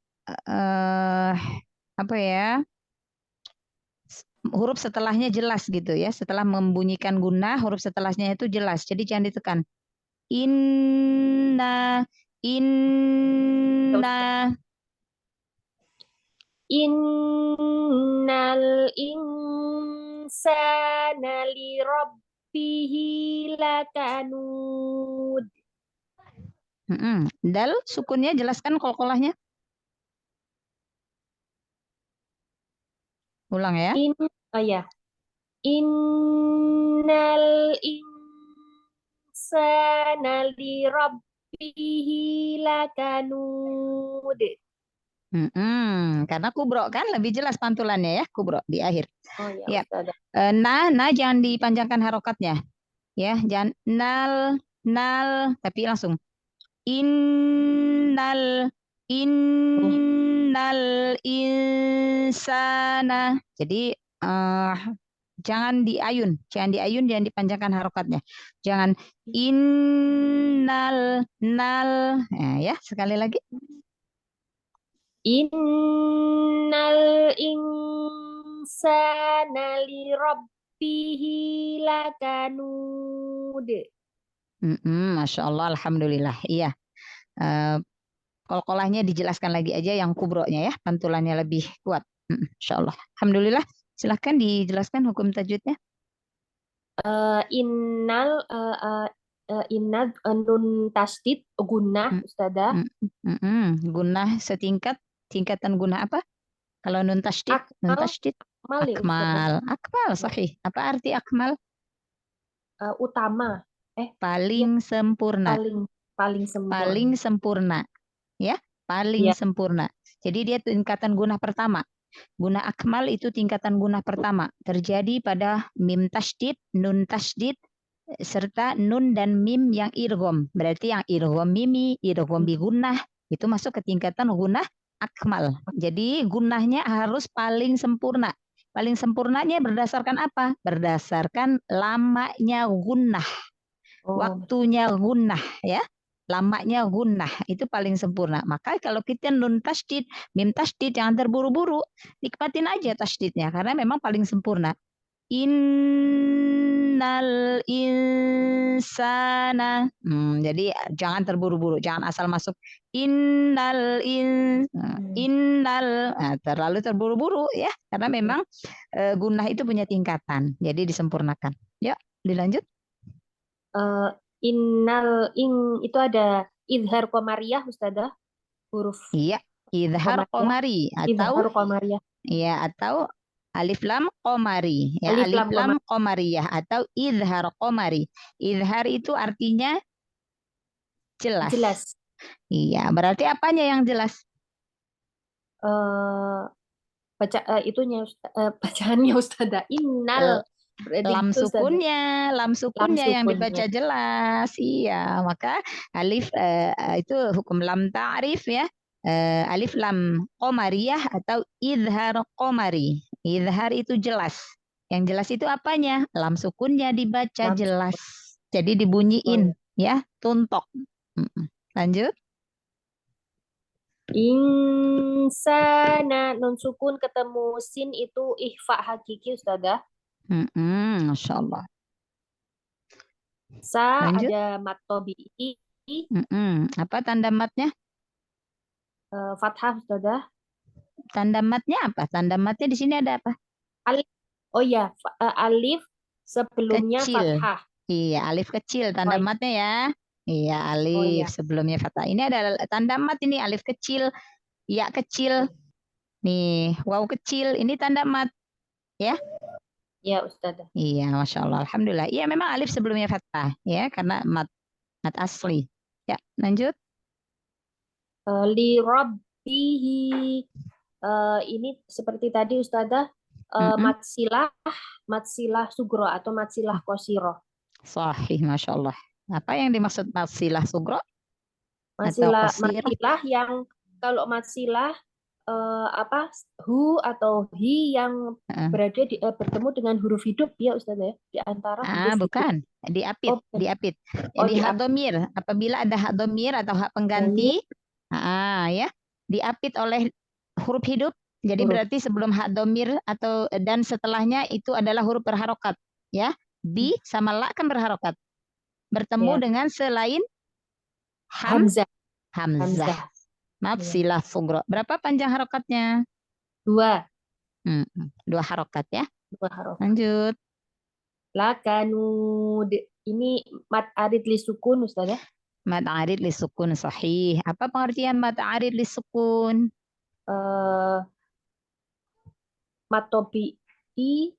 apa ya, huruf setelahnya jelas gitu ya. Setelah membunyikan gunah, huruf setelahnya itu jelas, jadi jangan ditekan. Inna, inna. Innal insana li rabbihi lakanud. Dal sukunnya jelaskan qalqalahnya. Ulang ya. Innal insana li rabbihi lakanud. Karena kubro kan lebih jelas pantulannya ya, kubro di akhir. Oh ya. Nah jangan dipanjangkan harokatnya. Ya, jangan nal tapi langsung innal insana. Jadi jangan diayun, jangan dipanjangkan harokatnya. Jangan innal nal. Nah, ya, sekali lagi. Innal insana li rabbihi lakanud. Masya Allah, alhamdulillah. Iya. Qalqalahnya dijelaskan lagi aja yang kubronya ya, pantulannya lebih kuat. Masya Allah. Alhamdulillah. Silahkan dijelaskan hukum tajwidnya. Innal nun tasdid gunnah Ustazah. Gunnah tingkatan gunnah apa? Kalau nun tasdid, akmal, sahih. Apa arti akmal? Utama. Paling sempurna. Paling sempurna. Paling sempurna. Ya, paling sempurna. Jadi dia tingkatan gunnah pertama. Gunnah akmal itu tingkatan gunnah pertama. Terjadi pada mim tasdid, nun tasdid, serta nun dan mim yang idgham. Berarti yang idgham mimi, idgham bi gunnah itu masuk ke tingkatan gunnah akmal. Jadi gunnahnya harus paling sempurna. Paling sempurnanya berdasarkan apa? Berdasarkan lamanya gunnah. Waktunya gunnah ya. Lamanya gunnah itu paling sempurna. Maka kalau kita nun tasdid, mim tasdid jangan terburu-buru. Nikmatin aja tasdidnya karena memang paling sempurna. Innal insana. Jadi jangan terburu-buru, jangan asal masuk innal. Nah, terlalu terburu-buru ya, karena memang gunnah itu punya tingkatan. Jadi disempurnakan. Ya, dilanjut. Innal itu ada idhar qamariyah Ustazah, huruf. Iya, idhar qamari atau alif lam qamari ya, alif lam qamariyah atau idhar qamari. Idhar itu artinya jelas. Iya, berarti apanya yang jelas? Bacaannya Ustazah. Innal lam sukunnya yang dibaca jelas. Iya, maka alif itu hukum lam ta'rif ya. Alif lam qamariyah atau idhar qamari. Idhar itu jelas. Yang jelas itu apanya? Lam sukunnya dibaca jelas. Jadi dibunyiin, ya, tuntok. Lanjut. Insana nun sukun ketemu sin itu ikhfa hakiki Ustazah. Masya Allah. Lanjut. Ada mat tobi'i. Apa tanda matnya? Fathah Ustazah. Tanda matnya apa? Tanda matnya di sini ada apa? Alif. Oh ya, alif sebelumnya kecil. fathah. Iya, alif kecil tanda matnya ya. Iya, alif sebelumnya fathah. Ini ada tanda mat ini, alif kecil, ya kecil. Nih, waw kecil, ini tanda mat. Ya? Ya, Ustazah. Iya, Masya Allah. Alhamdulillah. Iya, memang alif sebelumnya fathah. Ya, karena mat asli. Ya, lanjut. Li rabbihi. Ini seperti tadi Ustazah. Matsilah sugro atau matsilah kosiro. Sahih, Masya Allah. Apa yang dimaksud matsilah sugro? Matsilah yang kalau matsilah hu atau hi yang berada bertemu dengan huruf hidup ya Ustazah ya, di antara huruf bukan hidup. Diapit, diapit. Jadi hak domir, apabila ada hak domir atau hak pengganti, ya diapit oleh huruf hidup. Jadi berarti sebelum hak domir atau dan setelahnya itu adalah huruf berharokat, ya. Bi sama la kan berharokat. Bertemu dengan selain hamzah. Matsilah sugro. Berapa panjang harokatnya? 2. 2 harokat ya. 2 harokat. Lanjut. Lakanud. Ini mat arid li sukun Ustaz ya? Mat arid li sukun sahih. Apa pengertian mat arid li sukun? Mat tobi'i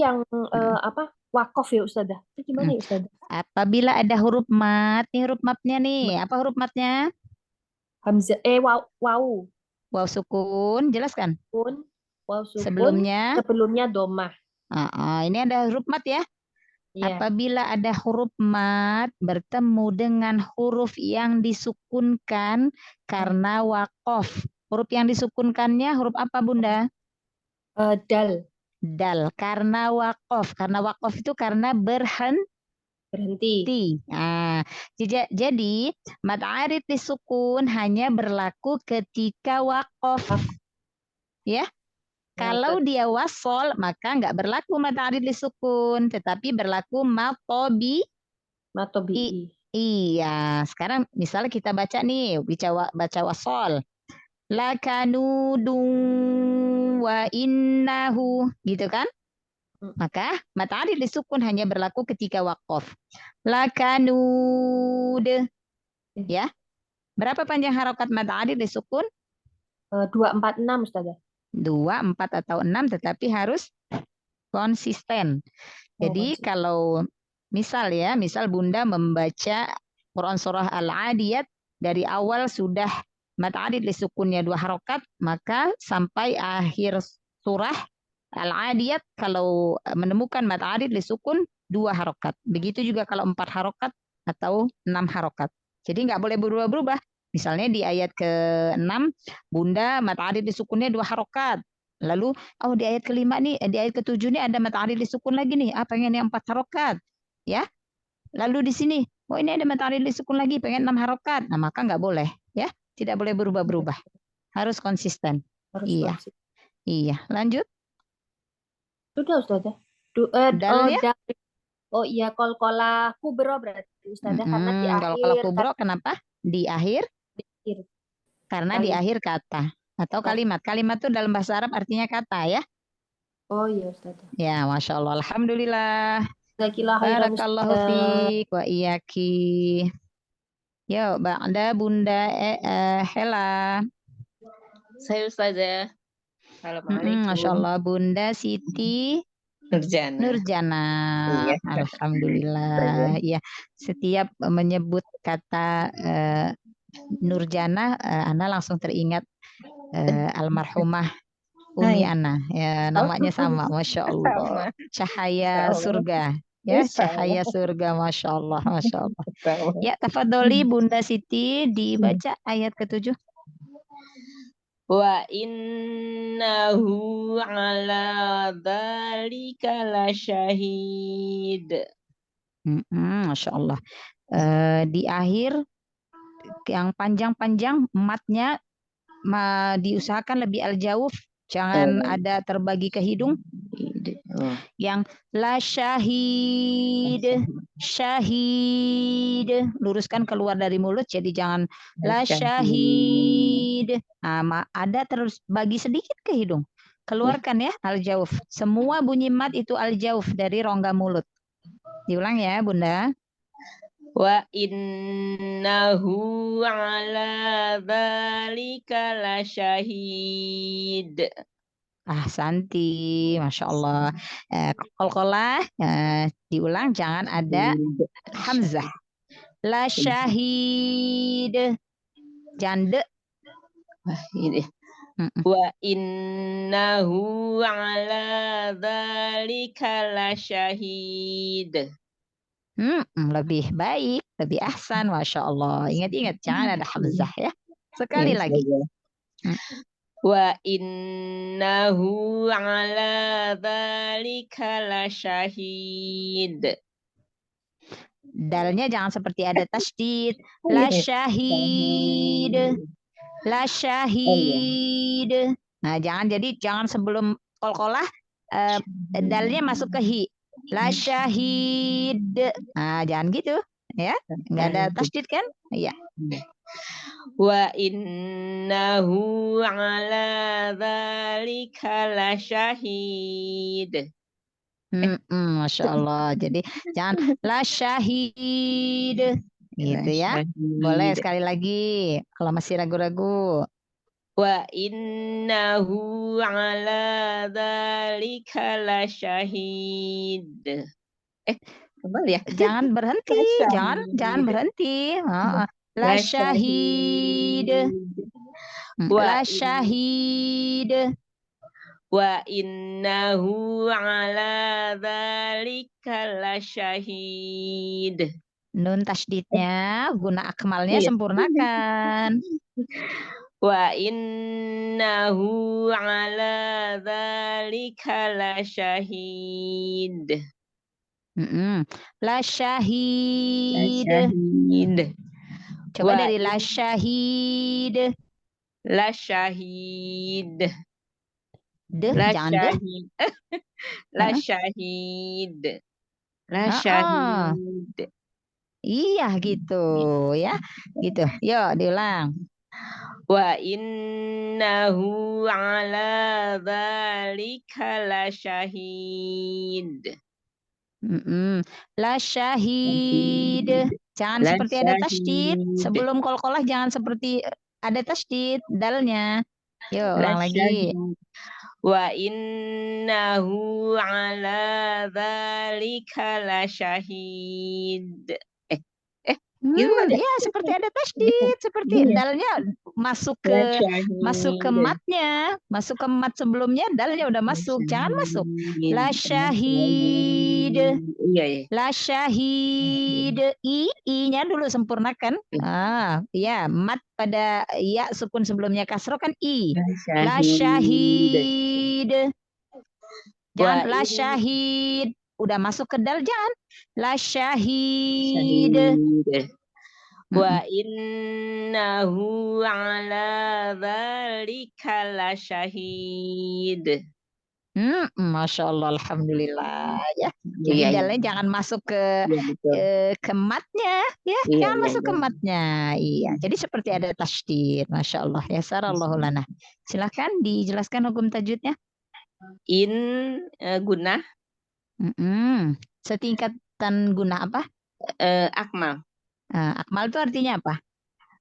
yang wakof ya Ustaz. Itu gimana ya Ustaz? Apabila ada huruf mat, nih huruf matnya nih. Apa huruf matnya? Hamzah waw. Waw sukun, jelaskan. Waw sukun. Sebelumnya domah. Ini ada huruf mat ya. Apabila ada huruf mat bertemu dengan huruf yang disukunkan karena wakof. Huruf yang disukunkannya huruf apa Bunda? Dal. Karena wakof. Karena wakof itu karena berhenti. Jadi mad arid disukun hanya berlaku ketika wakof. Ya. Kalau dia wasol maka nggak berlaku mad arid disukun, tetapi berlaku matobi. Iya. Sekarang misalnya kita baca nih, baca wasol. Lakanudun wa innahu, gitu kan? Maka mat arid disukun hanya berlaku ketika wakof. Lakanud. Ya. Berapa panjang harokat mat arid disukun? 2, 4, 6 Ustazah. 2, 4 atau 6 tetapi harus konsisten. Jadi kalau misal Bunda membaca Quran surah Al-Adiyat dari awal sudah mat arid disukunnya 2 harokat, maka sampai akhir surah Al-Adiyat kalau menemukan mat arid disukun 2 harokat. Begitu juga kalau 4 harokat atau 6 harokat. Jadi nggak boleh berubah-berubah. Misalnya di ayat ke-6 Bunda mat arid disukunnya 2 harokat. Lalu di ayat ke-5 nih, di ayat ke-7 nih ada mat arid disukun lagi nih. Pengen yang 4 harokat. Ya. Lalu di sini, ini ada mat arid disukun lagi, pengen 6 harokat. Nah, maka nggak boleh, ya. Tidak boleh berubah-berubah. Harus konsisten. Iya, lanjut. Sudah Ustazah. Oh iya, kolkola kubro berarti Ustazah karena di akhir. Kolkola kubro kenapa? Di akhir? Karena di akhir kata atau kalimat. Kalimat itu dalam bahasa Arab artinya kata ya. Oh iya Ustazah. Ya, Masya Allah. Alhamdulillah. Barakallahu fiik wa iyaki. Yo, Ba'da Bunda Hela. Saya Ustazah. Assalamualaikum. Masya Allah, Bunda Siti Nurjana. Iya. Alhamdulillah. Ya, setiap menyebut kata Nurjana, Ana langsung teringat almarhumah Umi Ana. Ya, namanya sama, Masya Allah. Cahaya surga. Ya, cahaya surga, Masya Allah, Masya Allah. Ya, tafadholi Bunda Siti dibaca ayat ke-7. Wa innahu ala dzalika lasyahid. Masya Allah. Di akhir yang panjang-panjang matnya diusahakan lebih al-jauf, jangan ada terbagi ke hidung. Yang la syahid, syahid, luruskan keluar dari mulut, jadi jangan la syahid. Ada terus bagi sedikit ke hidung. Keluarkan ya al-jauf. Semua bunyi mat itu al-jauf dari rongga mulut. Diulang ya, Bunda. Wa innahu ala dzalika lasyahid. Santi, Masya Allah. Qalqalah diulang, jangan ada hamzah. La syahid, jande. Wa innahu ala dzalika lasyahid. Lebih baik, lebih ahsan, Masya Allah. Ingat-ingat, jangan ada hamzah ya. Sekali lagi. Wa innahu ala dzalika lasyahid. Dalnya jangan seperti ada tasydid. La syahid. La syahid. Nah, jangan sebelum qalqalah dalnya masuk ke hi. La syahid. Nah, jangan gitu ya. Enggak ada tasydid kan? Iya. Wa innahu ala dzalika lasyahid. Masya Allah. Jadi jangan la syahid gitu ya. Boleh sekali lagi kalau masih ragu-ragu. Wa innahu ala dzalika lasyahid. Kembali ya. Jangan berhenti, jangan berhenti. La syahid. La syahid. Wa innahu ala dzalika lasyahid. Nun tasydidnya, guna akmalnya sempurnakan. Wa innahu ala dzalika lasyahid. La syahid. Coba dari la syahid. La syahid. Jangan deh. La syahid. La syahid. Iya gitu ya. Gitu. Yuk diulang. Wa innahu ala dzalika lasyahid. La syahid. Jangan seperti ada tasydid. Sebelum qalqalah jangan seperti ada tasydid dalnya. Yuk ulang lagi. Wa innahu ala dzalika lasyahid. Ya seperti ada tasydid, seperti dalnya masuk ke matnya, masuk ke mat sebelumnya, dalnya udah masuk, jangan masuk. La syahid, la syahid, i-nya dulu sempurnakan. Ya mat pada ya sukun sebelumnya kasroh kan i. La syahid, jangan la syahid. Udah masuk ke dal jangan la syahid. Wa innahu ala dzalika lasyahid. Masya Allah, alhamdulillah ya. Jadi dalnya jangan masuk ke matnya ya, jangan masuk ke matnya. Iya. Jadi seperti ada tasydid. Masya Allah ya, sarallahu lana. Silahkan dijelaskan hukum tajwidnya. Gunah. Setingkatan guna apa? Akmal. Akmal itu artinya apa?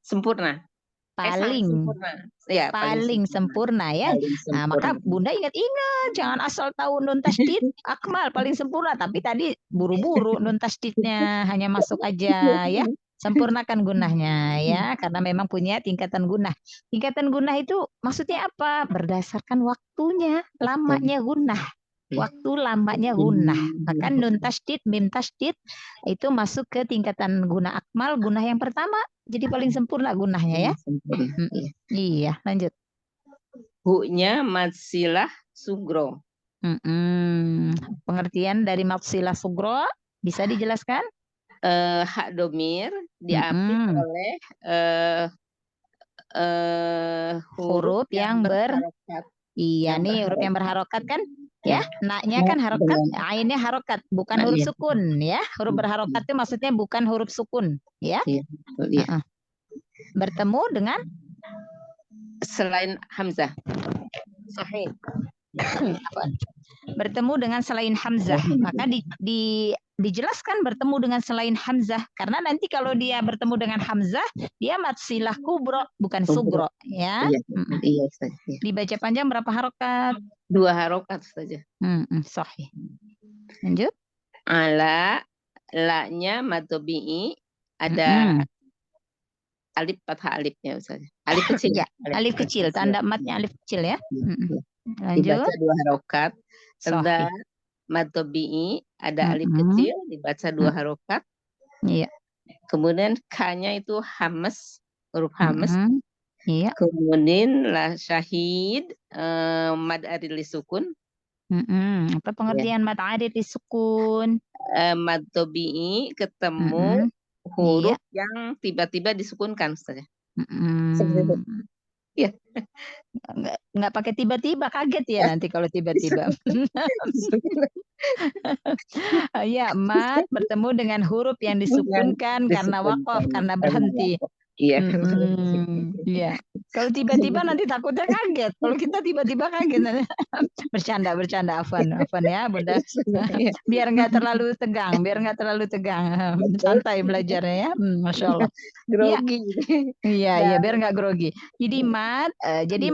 Sempurna. Paling sempurna. Ya, paling sempurna ya. Nah, maka Bunda ingat-ingat, jangan asal tahu nun tasydid akmal paling sempurna, tapi tadi buru-buru nun tasydidnya hanya masuk aja ya. Sempurnakan gunahnya ya, karena memang punya tingkatan gunah. Tingkatan gunah itu maksudnya apa? Berdasarkan waktunya, lamanya gunah. Waktu lamanya gunah. Maka nun tasydid, mim tasydid itu masuk ke tingkatan guna akmal, gunah yang pertama. Jadi paling sempurna gunahnya ya. Iya, lanjut. Hu-nya matsilah sugro. Pengertian dari matsilah sugro Bisa dijelaskan? Hak domir diapit oleh huruf yang berharokat. Iya nih huruf yang berharokat kan? Ya, naknya kan harokat, ainnya harokat, bukan huruf sukun ya. Huruf berharokat itu maksudnya bukan huruf sukun, ya. Bertemu dengan selain hamzah. Sahih. Bertemu dengan selain hamzah, maka dijelaskan bertemu dengan selain hamzah karena nanti kalau dia bertemu dengan hamzah dia matsilah kubro bukan sugro ya. Iya. Dibaca panjang berapa harokat? 2 harokat saja. Sahih. Lanjut. Ala, la-nya mad tabi'i ada alif fathah alifnya Ustaz. Alif kecil. Ya, alif kecil, tanda matnya alif kecil ya. Lanjut. Dibaca 2 harokat. Tanda mad tabi'i ada alif kecil dibaca 2 harokat. Iya. Kemudian K-nya itu hamas, huruf hamas. Iya. Kemudian la syahid mad arid li sukun. Apa pengertian mad arid li sukun? Mad tabi'i ketemu huruf yang tiba-tiba disukunkan Ustaz. Iya. Nggak pakai tiba-tiba, kaget ya nanti kalau tiba-tiba. Ya, mat bertemu dengan huruf yang disukunkan karena wakaf, karena berhenti. Iya. Iya. Kalau tiba-tiba nanti takutnya kaget. Kalau kita tiba-tiba kaget. Bercanda, Afwan ya, Bunda. Biar nggak terlalu tegang, santai belajarnya ya. Masya Allah. Grogi. Iya, biar nggak grogi. Jadi mat,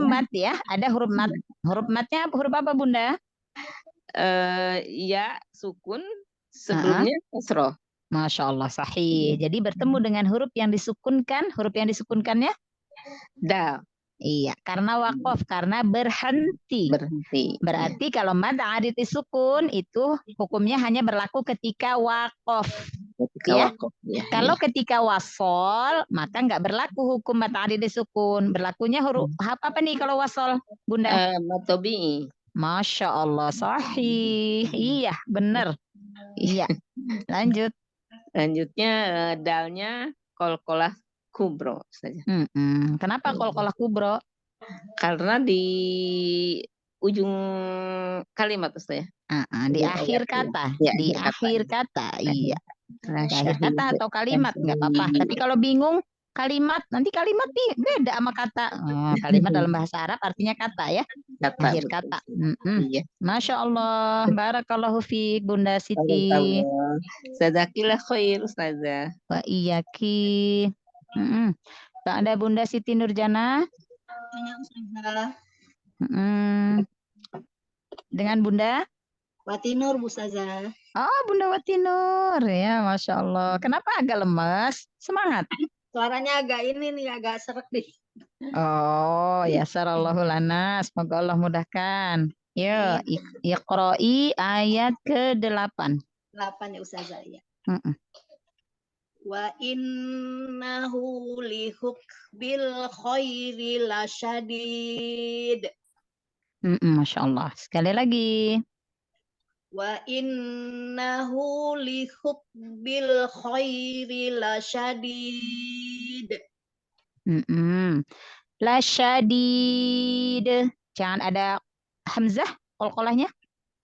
mat ya, ada huruf mat. Huruf matnya huruf apa Bunda? Ya, sukun sebelumnya kasroh. Masya Allah, sahih. Jadi bertemu dengan huruf yang disukunkan. Huruf yang disukunkannya? Dal. Iya, karena wakaf, karena berhenti. Berarti kalau mad arid sukun itu hukumnya hanya berlaku ketika wakaf. Kalau ketika wasol, maka nggak berlaku hukum mad arid sukun. Berlakunya huruf apa nih kalau wasol, Bunda? Mad tabi'i. Masya Allah, sahih. Iya, benar. Iya, lanjut. Lanjutnya dalnya qalqalah kubro saja. Kenapa qalqalah kubro? Karena di ujung kalimat Ustaz ya. Di akhir kata. Di akhir kata. Iya. Di akhir kata atau kalimat nggak apa-apa. Tapi kalau bingung kalimat, nanti kalimat beda sama kata. Kalimat dalam bahasa Arab artinya kata ya. Akhir kata. Masya Allah. Barakallahu fiik Bunda Siti. Jazakillah khair Ustazah. Wa iyaki. Ada Bunda Siti Nurjana. Dengan Bunda Watinur Bu Ustazah. Oh, Bunda Watinur ya, Masya Allah. Kenapa agak lemas? Semangat. Suaranya agak ini nih, agak serak nih. Oh, ya sarallahu lana. Semoga Allah mudahkan. Yuk, Iqra'i ayat ke-8. 8 ya Ustazah ya. Wa innahu lihubbil khairi lasyadid. Masya Allah. Sekali lagi. Wa innahu lihubbil khairi lasyadid. Lasyadid. Jangan ada hamzah qalqalahnya.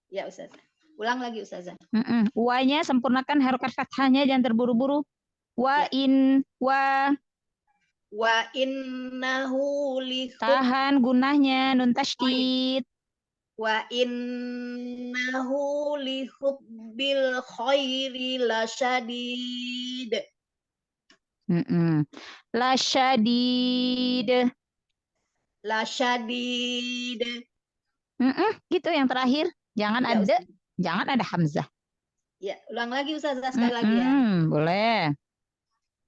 Ya Ustazah. Ulang lagi Ustazah. Wa-nya sempurnakan harokat fathahnya, jangan terburu-buru. Wa innahu tahan gunahnya nun tasydid. Wa innahu lihubbil khairi lasyadid. Lasyadid. Gitu yang terakhir. Jangan ya, ada hamzah. Ya, ulang lagi Ustazah sekali lagi ya. Boleh.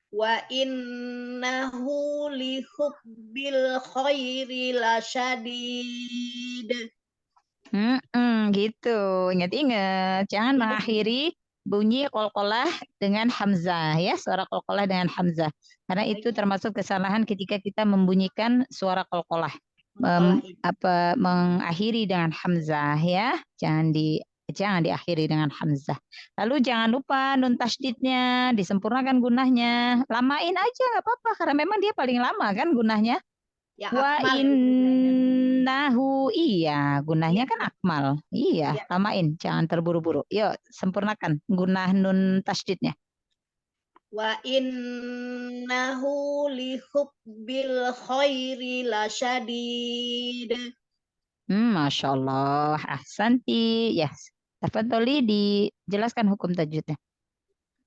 Wa innahu lihubbil khairi lasyadid. Gitu. Ingat-ingat, jangan mengakhiri bunyi qalqalah dengan hamzah ya, suara qalqalah dengan hamzah. Karena itu termasuk kesalahan ketika kita membunyikan suara qalqalah. Mengakhiri dengan hamzah ya. Jangan Jangan diakhiri dengan hamzah. Lalu jangan lupa nun tasydidnya, disempurnakan gunahnya. Lamain aja nggak apa-apa karena memang dia paling lama kan gunahnya. Ya, Wa akmal ya, innahu, iya gunahnya kan akmal. Iya, Iya. lamain, jangan terburu-buru. Yuk, sempurnakan gunah nun tasydidnya. Wa innahu lihubbil khairi lasyadid. Masya Allah, ahsanti. Ya, tafadholi dijelaskan hukum tajwidnya.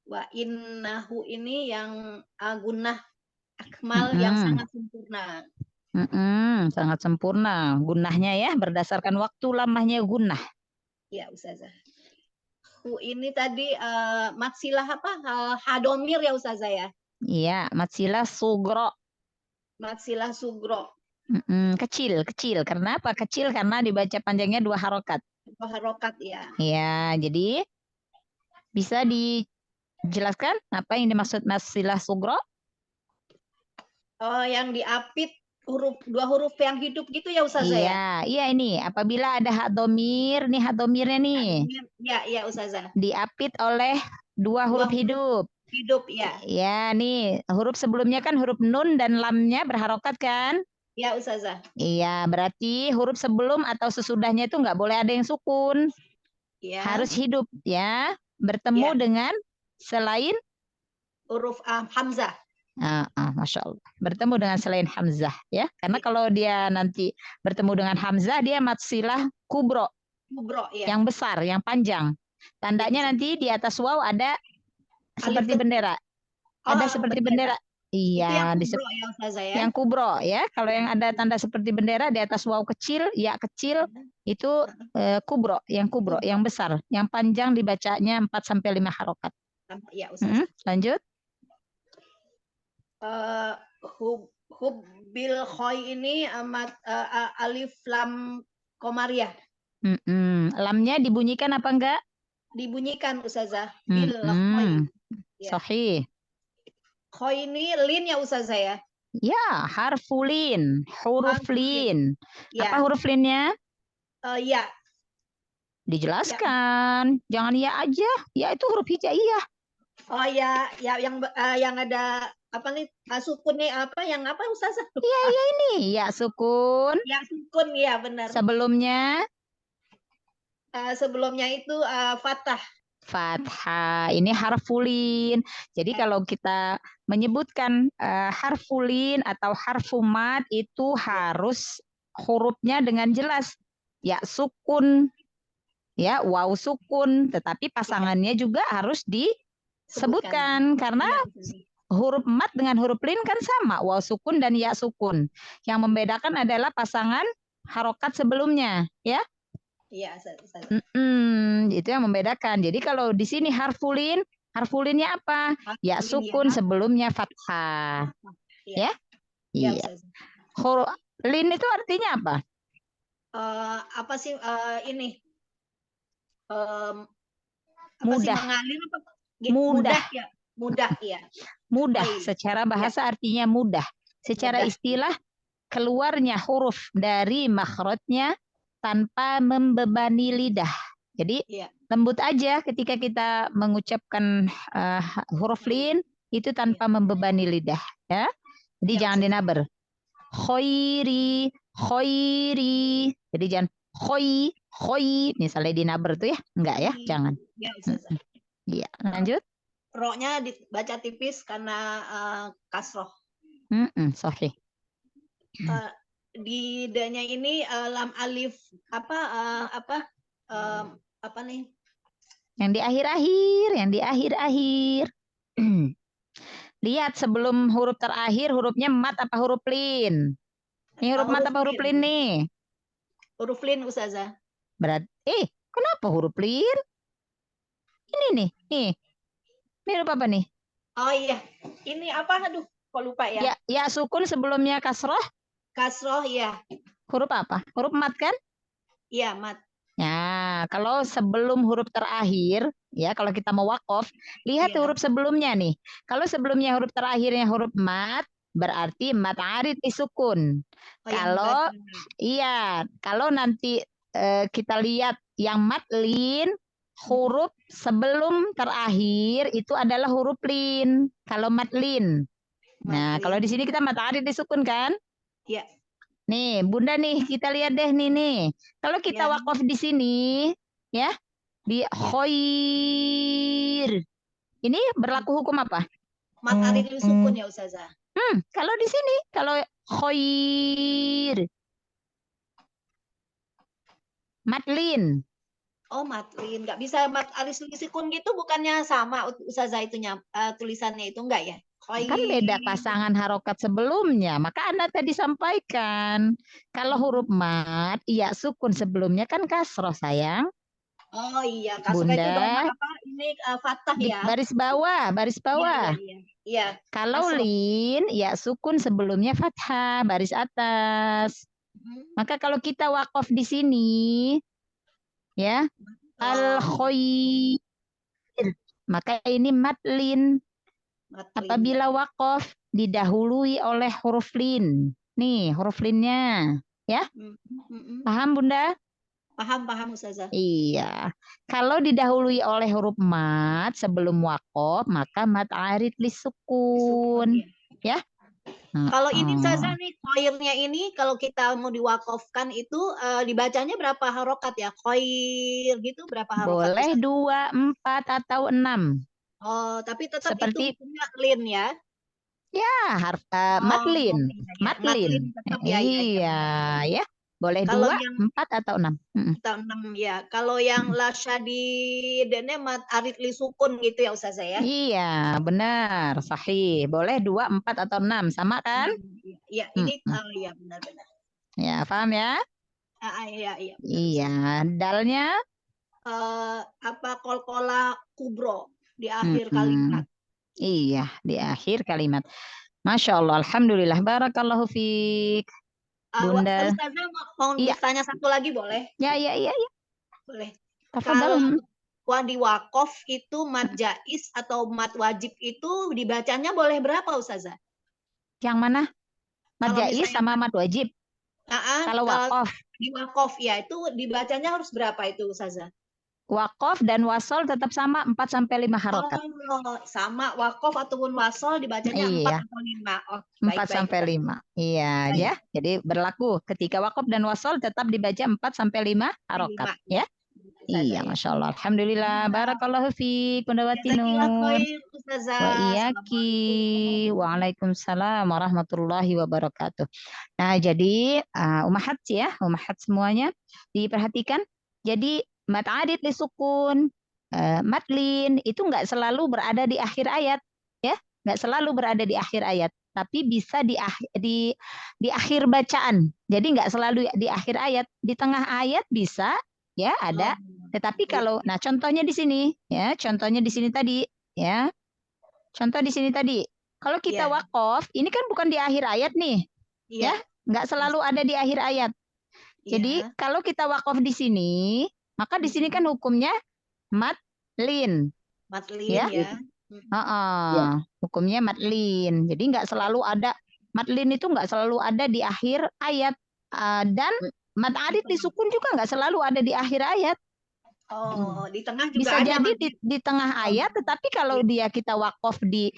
Wa innahu ini yang gunah akmal yang sangat sempurna. Sangat sempurna gunahnya ya, berdasarkan waktu lamanya gunah. Ya, Ustazah. Hu ini tadi matsilah apa? Hadomir ya, Ustazah ya? Iya, matsilah sugro. Matsilah sugro. Kecil. Karena apa? Kecil karena dibaca panjangnya 2 harokat. 2 harokat ya. Ya, jadi bisa dijelaskan apa yang dimaksud matsilah sugro? Yang diapit 2 huruf yang hidup gitu ya, Ustazah ya? Iya ini apabila ada hak domir, nih hak domirnya nih. Iya, Ustazah. Diapit oleh 2 huruf hidup. Hidup ya. Ya, nih huruf sebelumnya kan huruf nun dan lamnya berharokat kan? Ya, Ustazah. Iya, berarti huruf sebelum atau sesudahnya itu nggak boleh ada yang sukun. Ya. Harus hidup ya, bertemu dengan selain huruf hamzah. Masya Allah. Bertemu dengan selain hamzah ya, karena kalau dia nanti bertemu dengan hamzah dia matsilah kubro. Kubro ya. Yang besar, yang panjang. Tandanya nanti di atas waw ada seperti bendera. Ada seperti bendera. Iya, itu yang kubro ya, Ustazah ya. Yang kubro ya. Kalau yang ada tanda seperti bendera di atas waw kecil, ya kecil itu kubro, yang besar, yang panjang dibacanya 4 sampai 5 harokat. Ya, Ustazah. Lanjut. Hubbil khoi ini alif lam komariah. Lamnya dibunyikan apa enggak? Dibunyikan, Ustazah. Bil khoi. Sahih. Khoi ini lin ya, Ustazah ya? Ya, harfulin, huruf lin. Apa huruf linnya? Ya. Dijelaskan. Jangan ya aja. Ya itu huruf hijaiyah. Oh ya, yang ada apa nih? Sukun nih apa? Yang apa, Ustazah? Iya ini. Ya sukun. Ya sukun ya, benar. Sebelumnya? Sebelumnya itu fathah. Fathah. Ini harfulin. Jadi kalau kita menyebutkan harfulin atau harfumat itu harus hurufnya dengan jelas. Ya sukun. Ya waw sukun. Tetapi pasangannya juga harus disebutkan. Karena huruf mat dengan huruf lin kan sama. Waw sukun dan ya sukun. Yang membedakan adalah pasangan harokat sebelumnya. Ya. Iya, itu yang membedakan. Jadi kalau di sini harfulinnya apa? Ya sukun sebelumnya fathah. Ya? Iya. Huruf lin itu artinya apa? Apa sih ini? Mudah. Mengalir apa? Mudah ya. Mudah ya. Mudah. Secara bahasa artinya mudah. Secara istilah keluarnya huruf dari makhrajnya tanpa membebani lidah. Jadi lembut aja ketika kita mengucapkan huruf lin itu tanpa membebani lidah, ya. Jadi jangan dinaber. Khairi. Jadi jangan khoi misalnya dinaber tuh ya. Enggak ya, jangan. Iya, lanjut. Ro-nya dibaca tipis karena kasroh. Sahih. Di D-nya ini lam alif apa nih? Yang di akhir-akhir. Lihat sebelum huruf terakhir hurufnya mat apa huruf lin? Ini huruf mat apa huruf lin nih? Huruf lin, Ustazah. Berarti kenapa huruf lin? Ini nih. Ini huruf apa nih? Oh iya. Ini apa? Aduh, kok lupa ya. Ya sukun sebelumnya kasroh. Kasroh ya. Huruf apa? Huruf mat kan? Iya, mat. Nah, kalau sebelum huruf terakhir, ya kalau kita mau wakof, lihat huruf sebelumnya nih. Kalau sebelumnya huruf terakhirnya huruf mat, berarti mat arid disukun. Kalau nanti kita lihat yang matlin, huruf sebelum terakhir itu adalah huruf lin. Kalau matlin. Nah, kalau di sini kita mat arid disukun kan? Iya. Nih, Bunda nih, kita lihat deh nih. Kalau kita wakaf di sini, ya, di khair. Ini berlaku hukum apa? Mat arid disukun ya Ustazah. Kalau di sini, kalau khair. Matlin. Oh, matlin. Nggak bisa mat arid disukun gitu, bukannya sama Ustazah itunya, tulisannya itu enggak ya? Kan beda pasangan harokat sebelumnya. Maka Anda tadi sampaikan. Kalau huruf mat, iya sukun sebelumnya kan kasroh sayang. Oh iya, kasroh itu doma apa? Ini fathah ya. Baris bawah, baris bawah. Iya. Kalau lin, ya sukun sebelumnya fathah, baris atas. Maka kalau kita wakaf di sini, ya, al-khair, maka ini matlin. Apabila wakaf didahului oleh huruf lin. Nih, huruf linnya, ya. Paham, Bunda? Paham Ustazah. Iya. Kalau didahului oleh huruf mat sebelum wakaf, maka mat arid lisukun, ya. Kalau ini Ustazah nih, khairnya ini kalau kita mau diwakafkan itu dibacanya berapa harokat ya? Khair gitu berapa harokat? Boleh 2, 4 atau 6. Oh, tapi tetap seperti itu punya lin ya? Ya, matlin. Matlin. Iya, ya. Boleh 2, 4 atau 6. Atau 6 ya. Kalau yang la syadidnya mat arid li sukun gitu ya Ustazah ya? Iya, benar, sahih. Boleh 2, 4 atau 6, sama kan? Iya, ini iya benar-benar. Ya, paham ya? Iya. Iya, dalnya apa kolkola kubro di akhir kalimat. Iya, di akhir kalimat. Masya Allah, alhamdulillah, barakallahu fiik. Bunda. Ustazah mau bertanya satu lagi boleh? Ya. Boleh. Tafadhal. Kalau di wakaf itu mat jaiz atau mat wajib itu dibacanya boleh berapa Ustazah? Yang mana? Mat jaiz sama mat wajib? Kalau wakaf. Di wakaf ya, itu dibacanya harus berapa itu Ustazah? Wakaf dan wasol tetap sama 4-5 harokat. Oh, sama wakaf ataupun wasol dibacanya 4 atau 5. 4-5. Iya, ya. Jadi berlaku ketika wakaf dan wasol tetap dibaca 4-5 harokat, ya. Iya, Masya Allah. Alhamdulillah. Barakallahu fiik. Bundawati Nur. Wa iyaki. Waalaikumsalam warahmatullahi wabarakatuh. Nah, jadi umahat ya, umahat semuanya diperhatikan. Jadi mat adid disukun, matlin itu nggak selalu berada di akhir ayat, ya, nggak selalu berada di akhir ayat, tapi bisa di akhir bacaan. Jadi nggak selalu di akhir ayat, di tengah ayat bisa, ya ada. Tetapi kalau, nah contohnya di sini, ya, contohnya di sini tadi, ya, contoh di sini tadi. Kalau kita wakaf, ini kan bukan di akhir ayat nih, ya, nggak selalu ada di akhir ayat. Jadi kalau kita wakaf di sini, maka di sini kan hukumnya matlin. Matlin ya. Hukumnya matlin. Jadi nggak selalu ada, matlin itu nggak selalu ada di akhir ayat. Dan mat arid disukun juga nggak selalu ada di akhir ayat. Oh, di tengah juga bisa ada. Jadi di tengah ayat, tetapi kalau dia kita wakaf di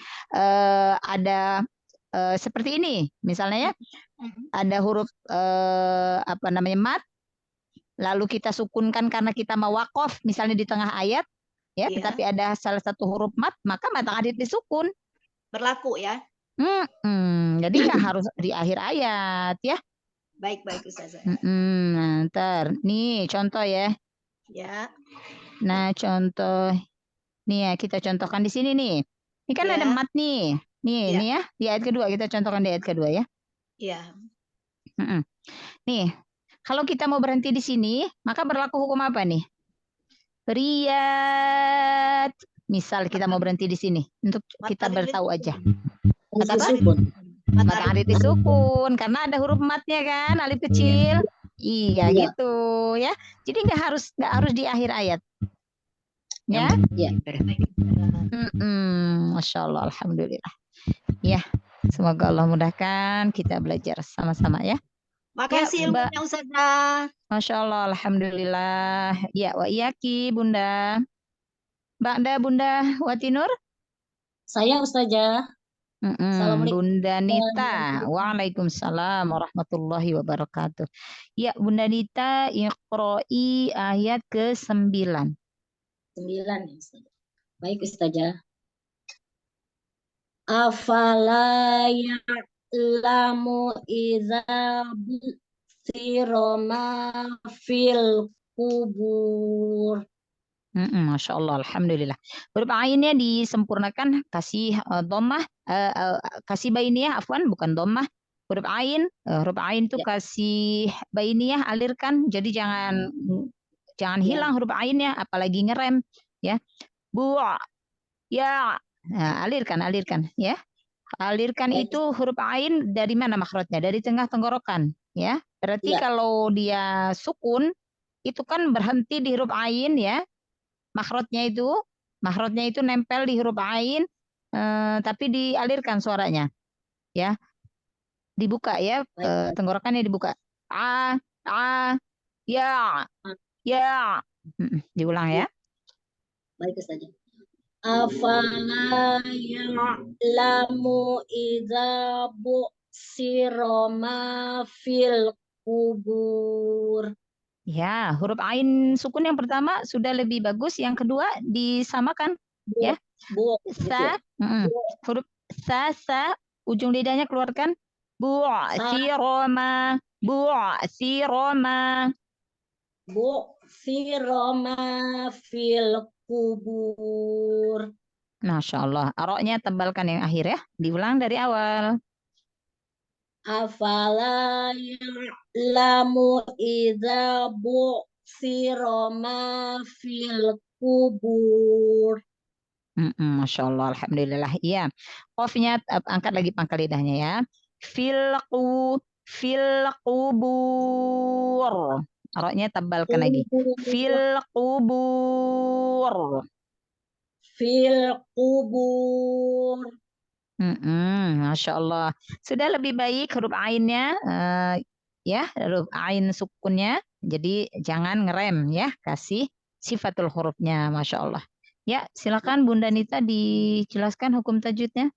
ada seperti ini, misalnya ya, ada huruf apa namanya mat, lalu kita sukunkan karena kita mau wakaf, misalnya di tengah ayat, ya, tetapi ada salah satu huruf mat, maka mat adid disukun. Berlaku ya. Jadi nggak harus di akhir ayat, ya. Baik Ustazah. Ntar, nih contoh ya. Ya. Nah contoh, nih ya kita contohkan di sini nih. Ini kan ada mat nih, nih ya di ayat kedua, kita contohkan di ayat kedua ya. Iya. Nih. Kalau kita mau berhenti di sini, maka berlaku hukum apa nih? Riyad. Misal kita mau berhenti di sini, untuk kita bertahu aja. Mat arid disukun, karena ada huruf matnya kan, alif kecil. Iya, gitu ya. Jadi nggak harus di akhir ayat. Ya. Masya Allah, alhamdulillah. Ya, semoga Allah mudahkan kita belajar sama-sama ya. Makasih Mbak. ilmunya Ustazah. Masya Allah, alhamdulillah. Ya, wa iyaki Bunda. Bunda Watinur? Saya Ustazah. Assalamualaikum. Bunda Nita. Waalaikumsalam warahmatullahi wabarakatuh. Ya, Bunda Nita, Iqra'i ayat ke-9. 9 ya Ustazah. Baik Ustazah. Afala ya'lamu idza siroma fil kubur. Masya Allah, alhamdulillah. Huruf ainnya disempurnakan, kasih dhammah, kasih bainiyah, afwan, bukan dhammah. Huruf ain itu kasih bainiyah, alirkan. Jadi jangan hilang huruf ainnya, apalagi ngerem, ya. Ya, nah, alirkan, ya. Alirkan itu huruf ain dari mana makhrajnya? Dari tengah tenggorokan, ya. Berarti kalau dia sukun, itu kan berhenti di huruf ain, ya. Makhrajnya itu nempel di huruf ain, tapi dialirkan suaranya, ya. Dibuka ya, tenggorokannya dibuka. Ya. Diulang ya. Baik Ustazah. Afala ya'lamu idza bu'siroma fil kubur. Ya, huruf ain sukun yang pertama sudah lebih bagus, yang kedua disamakan, ya. Sa, huruf sa, ujung lidahnya keluarkan. Bu'siroma fil kubur. Masya Allah. Roknya tebalkan yang akhir ya. Diulang dari awal. Afala ya'lamu idza bu'siroma fil kubur. Masya Allah, alhamdulillah. Iya. Qafnya angkat lagi pangkal lidahnya ya. Fil kubur. Roknya tebalkan lagi. Fil kubur. Masya Allah. Sudah lebih baik huruf ainnya, ya, huruf ain sukunnya. Jadi jangan ngerem ya, kasih sifatul hurufnya. Masya Allah. Ya, silakan Bunda Nita dijelaskan hukum tajwidnya.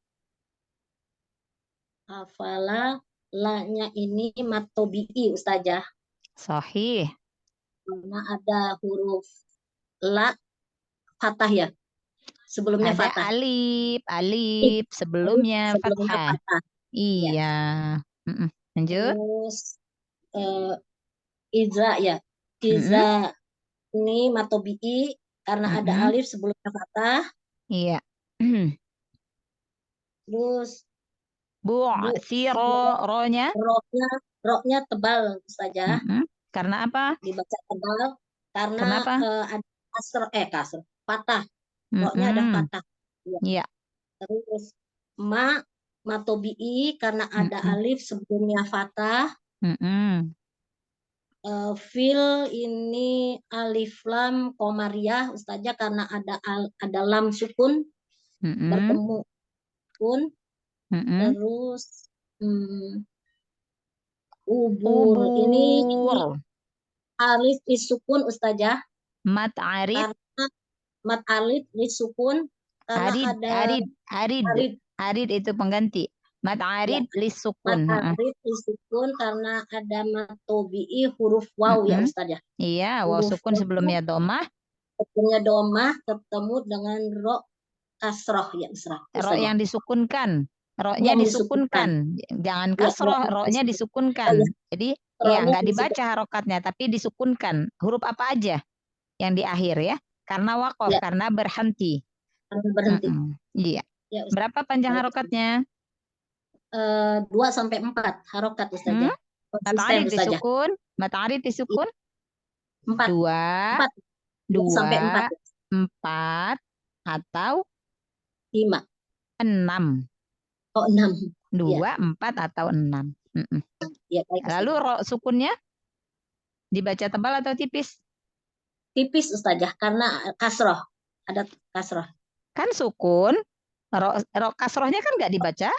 Hafala, la-nya ini matobi'i Ustazah. Sahih. Karena ada huruf la fathah ya. Sebelumnya ada fathah. Alif sebelumnya fathah. Iya. Lanjut. Terus iza ya. Iza ini matobi'i karena ada alif sebelumnya fathah. Iya. Terus ronya? Roknya tebal saja. Karena apa? Dibaca tebal karena ada kasr, fathah. Roknya ada fathah. Iya. Terus matobi'i karena ada alif sebelumnya fathah. Fil ini alif lam komariah Ustazah karena ada lam sukun bertemu sukun. Terus ubur ini alif disukun Ustazah. Mat arif. Mat alif disukun karena arid itu pengganti. Mat arid lisukun. Mat arid disukun karena ada matobi'i huruf waw ya Ustazah. Iya, waw sukun sebelumnya domah. Sebelumnya domah ketemu dengan ro kasroh ya Ustazah. Ro yang disukunkan. Roknya disukunkan. Jangan kasroh, roknya disukunkan. Jadi ya nggak dibaca harokatnya, tapi disukunkan. Huruf apa aja yang di akhir ya? Karena wakof, karena berhenti. Iya. Berapa panjang harokatnya? 2 sampai 4 harokat Ustazah. Mat'arid disukun, mat'arid disukun. 4 sampai 4 atau 5. 6. 6. 2, 4 atau 6. Ya, lalu sukunnya dibaca tebal atau tipis? Tipis Ustazah karena kasroh. Ada kasroh. Kan sukun, kasrohnya kan nggak dibaca?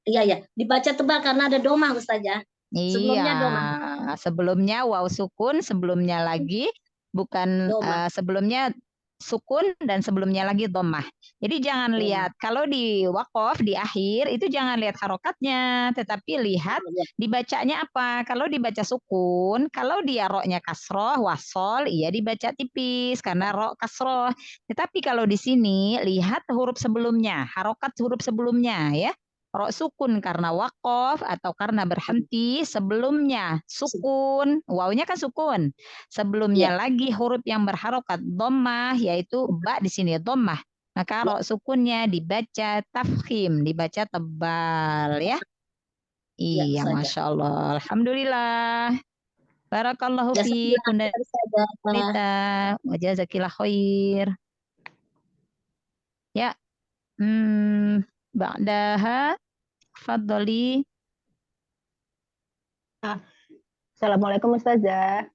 Iya. Dibaca tebal karena ada domah Ustazah. Sebelumnya domah. Iya, sebelumnya waw sukun, sebelumnya lagi bukan Domah. sebelumnya sukun dan sebelumnya lagi dhammah. Jadi jangan Domah. lihat kalau di waqaf di akhir itu jangan lihat harokatnya, tetapi lihat Ya. dibacanya apa. Kalau dibaca sukun, kalau dia roknya kasroh, wasol, iya dibaca tipis karena rok kasroh. Tetapi kalau di sini lihat huruf sebelumnya, harokat huruf sebelumnya ya. Rok sukun karena waqaf atau karena berhenti, sebelumnya sukun, wawnya kan sukun. Sebelumnya Ya. lagi huruf yang berharokat dhammah yaitu ba di sini dhammah. Maka Ya. rok sukunnya dibaca tafkhim, dibaca tebal ya. Ya, Iya, Ustazah. Masya Allah. Alhamdulillah. Barakallahu fiik, Bunda Ustazah. Rita. Wa jazakillah khair. Ya. Ba'daha fadhali. Assalamualaikum Ustazah.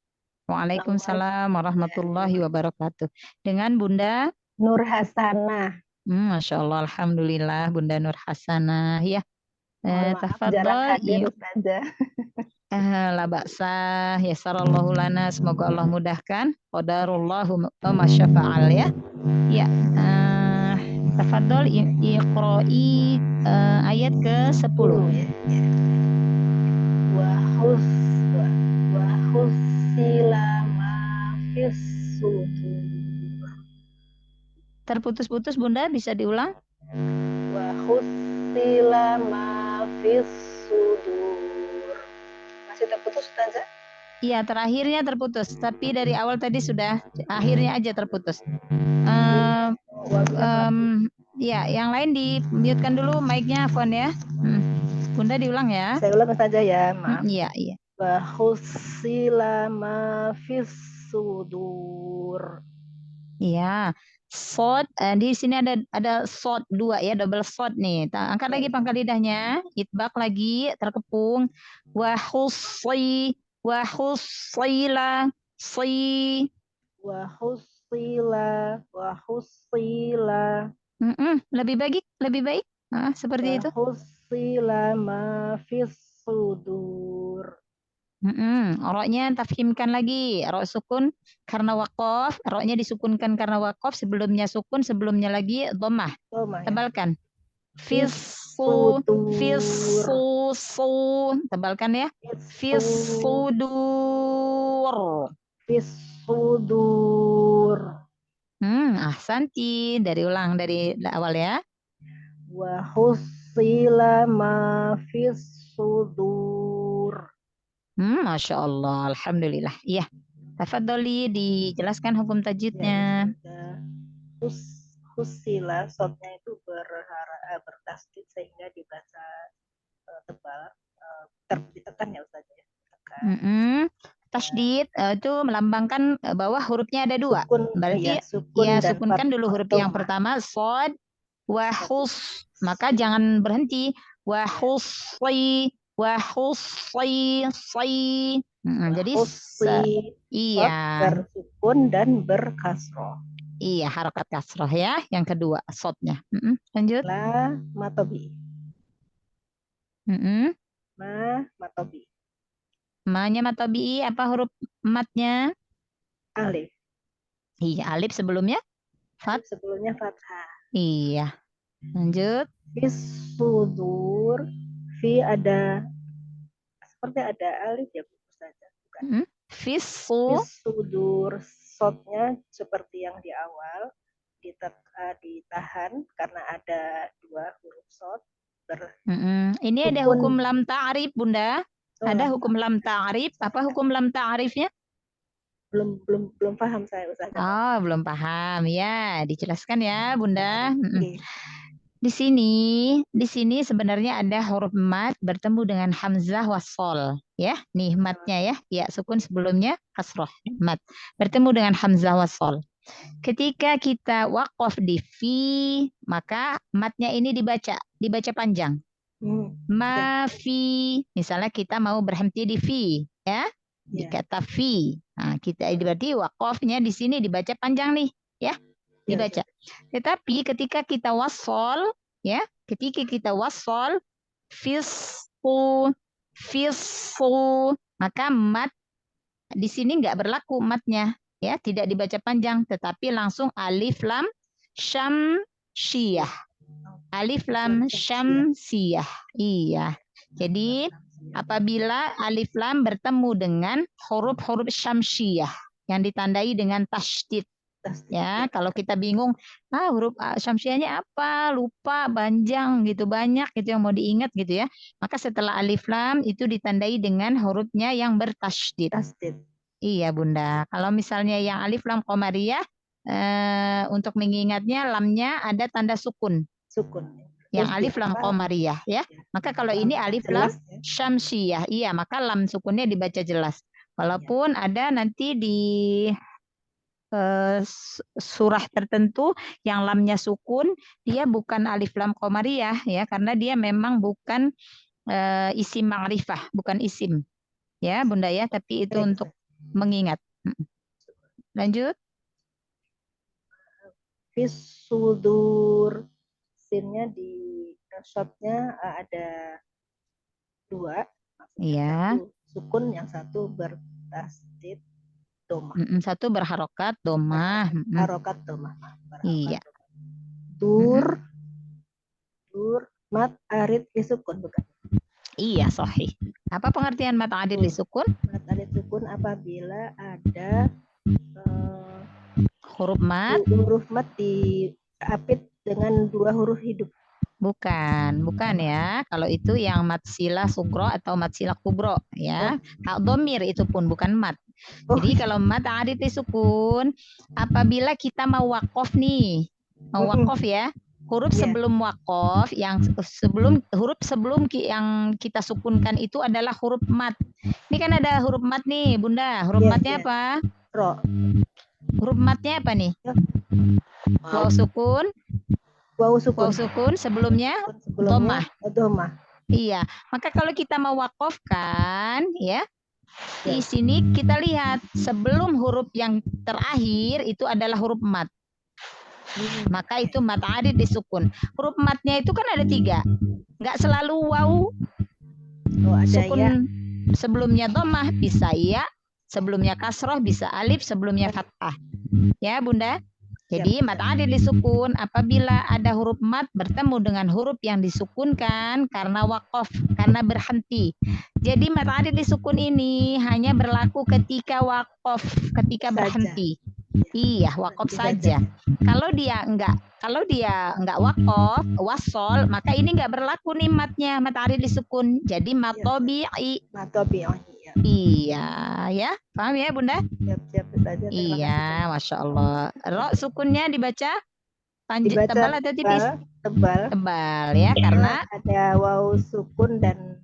Waalaikumsalam warahmatullahi wabarakatuh. Dengan Bunda Nur Hasanah. Masya Allah, alhamdulillah Bunda Nur Hasanah ya. Jarang hadir Ustazah. La ba'sa, yasarallahu lana, semoga Allah mudahkan. Qadarullahu ma syafa'al ya. Ya. Tafadhol iqra'i ayat ke-10. Wa husila ma fis sudur. Terputus-putus Bunda, bisa diulang? Wa husila ma fis sudur. Masih terputus Ustazah? Iya, terakhirnya terputus, tapi dari awal tadi sudah, akhirnya aja terputus. Ya, yang lain di-mute-kan dulu mic-nya, Afwan ya. Bunda diulang ya. Saya ulang Ustazah ya, maaf. Iya, iya. Wa husila ma fis sudur. Iya. Sod, di sini ada sod 2 ya, double sod nih. Angkat lagi pangkal lidahnya, itbaq lagi, terkepung. Wa husila, si. Wa husila. Lebih baik. Seperti itu. Husila ma fis sudur. Roknya tafhimkan lagi. Rok sukun karena waqaf. Roknya disukunkan karena waqaf. Sebelumnya sukun, sebelumnya lagi dhammah. Tebalkan. Fisu. Tebalkan ya. Fisudur. Ahsanti. Dari awal ya. Wa husila ma fis sudur. Masya Allah, alhamdulillah. Iya, tafadholi dijelaskan hukum tajwidnya. Husila, sodnya itu bertasdid sehingga dibaca tebal, ditekan ya Ustaz ya. Tasdid itu melambangkan bahwa hurufnya ada 2. Berarti sukunkan dulu huruf yang pertama sod, wahus, maka jangan berhenti. Wahusi. Jadi iya, bersukun dan berkasroh. Iya, harokat kasroh ya. Yang kedua, sodnya. Lanjut. La matobi. Matobi. Ma-nya matobi, apa huruf matnya? Alif. Iya, alif sebelumnya? Sebelumnya fathah. Iya. Lanjut. Fis sudur. Fi ada seperti ada alif ya Bu Ustazah. Fis sudur, sodnya seperti yang di awal ditahan karena ada 2 huruf sod. Ini ada hukum lam ta'rif Bunda. Ada hukum lam ta'rif. Apa hukum lam ta'rifnya? Belum paham saya Ustazah. Belum paham ya. Dijelaskan ya Bunda. Di sini sebenarnya ada huruf mat bertemu dengan hamzah wasol ya. Nih matnya ya. Ya sukun sebelumnya kasroh mat. Bertemu dengan hamzah wasol. Ketika kita waqaf di fi, maka matnya ini dibaca panjang. Ma fi, misalnya kita mau berhenti di fi ya. Di kata fi. Nah, kita berarti waqafnya di sini dibaca panjang nih ya. Dibaca. Tetapi ketika kita wasol ya, ketika kita wasol fisu. Maka mat di sini nggak berlaku matnya, ya, tidak dibaca panjang, tetapi langsung alif lam syamsiyah. Alif lam syamsiyah. Iya. Jadi apabila alif lam bertemu dengan huruf-huruf syamsiyah yang ditandai dengan tasydid. Ya, kalau kita bingung, huruf syamsiahnya apa, lupa, banjang gitu, banyak gitu yang mau diingat gitu ya. Maka setelah alif lam itu ditandai dengan hurufnya yang bertasydid. Iya Bunda. Kalau misalnya yang alif lam qamariyah, untuk mengingatnya lamnya ada tanda sukun. Yang alif lam qamariyah ya. Maka kalau ini alif lam syamsiyah, iya, maka lam sukunnya dibaca jelas. Walaupun ada nanti di surah tertentu yang lamnya sukun, dia bukan alif lam qamariyah ya, karena dia memang bukan isim ma'rifah, bukan isim. Ya, Bunda ya, tapi itu untuk mengingat. Lanjut. Fisudur. Sinnya di shotnya ada 2. Iya. Satu sukun, yang satu bertasdid domah. Satu berharokat domah. Harokat domah. Iya. Dur mat arid disukun, bukan? Iya, sahih. Apa pengertian mat arid disukun? Mat arid sukun apabila ada huruf mat. Huruf mat diapit dengan 2 huruf hidup. Bukan ya. Kalau itu yang mat sila sugro atau mat sila kubro ya. Hak domir itu pun bukan mat. Jadi kalau mat arid disukun apabila kita mau wakof nih. Mau wakof ya. Huruf sebelum wakof, yang huruf sebelum yang kita sukunkan itu adalah huruf mat. Ini kan ada huruf mat nih, Bunda. Huruf matnya apa? Ro. Huruf matnya apa nih? Waw sukun. Waw sukun sebelumnya domah. Iya. Maka kalau kita mau wakofkan, ya, di sini kita lihat sebelum huruf yang terakhir itu adalah huruf mat. Maka itu mat arid disukun. Huruf matnya itu kan ada 3. Nggak selalu waw. Sukun ya. Sebelumnya domah bisa ya, sebelumnya kasroh bisa alif, sebelumnya fathah. Ya Bunda. Jadi mat arid disukun apabila ada huruf mat bertemu dengan huruf yang disukunkan karena wakof, karena berhenti. Jadi mat arid disukun ini hanya berlaku ketika wakof, ketika berhenti. Iya, wakof saja. Kalau dia enggak wakof, wasol, maka ini enggak berlaku nih matnya, mat arid disukun. Jadi mat tabi'i. Iya, ya, paham ya Bunda? Siap saja. Iya, Masya Allah. Ro sukunnya dibaca panjang, tebal atau tipis? Tebal ya, karena ada waw sukun dan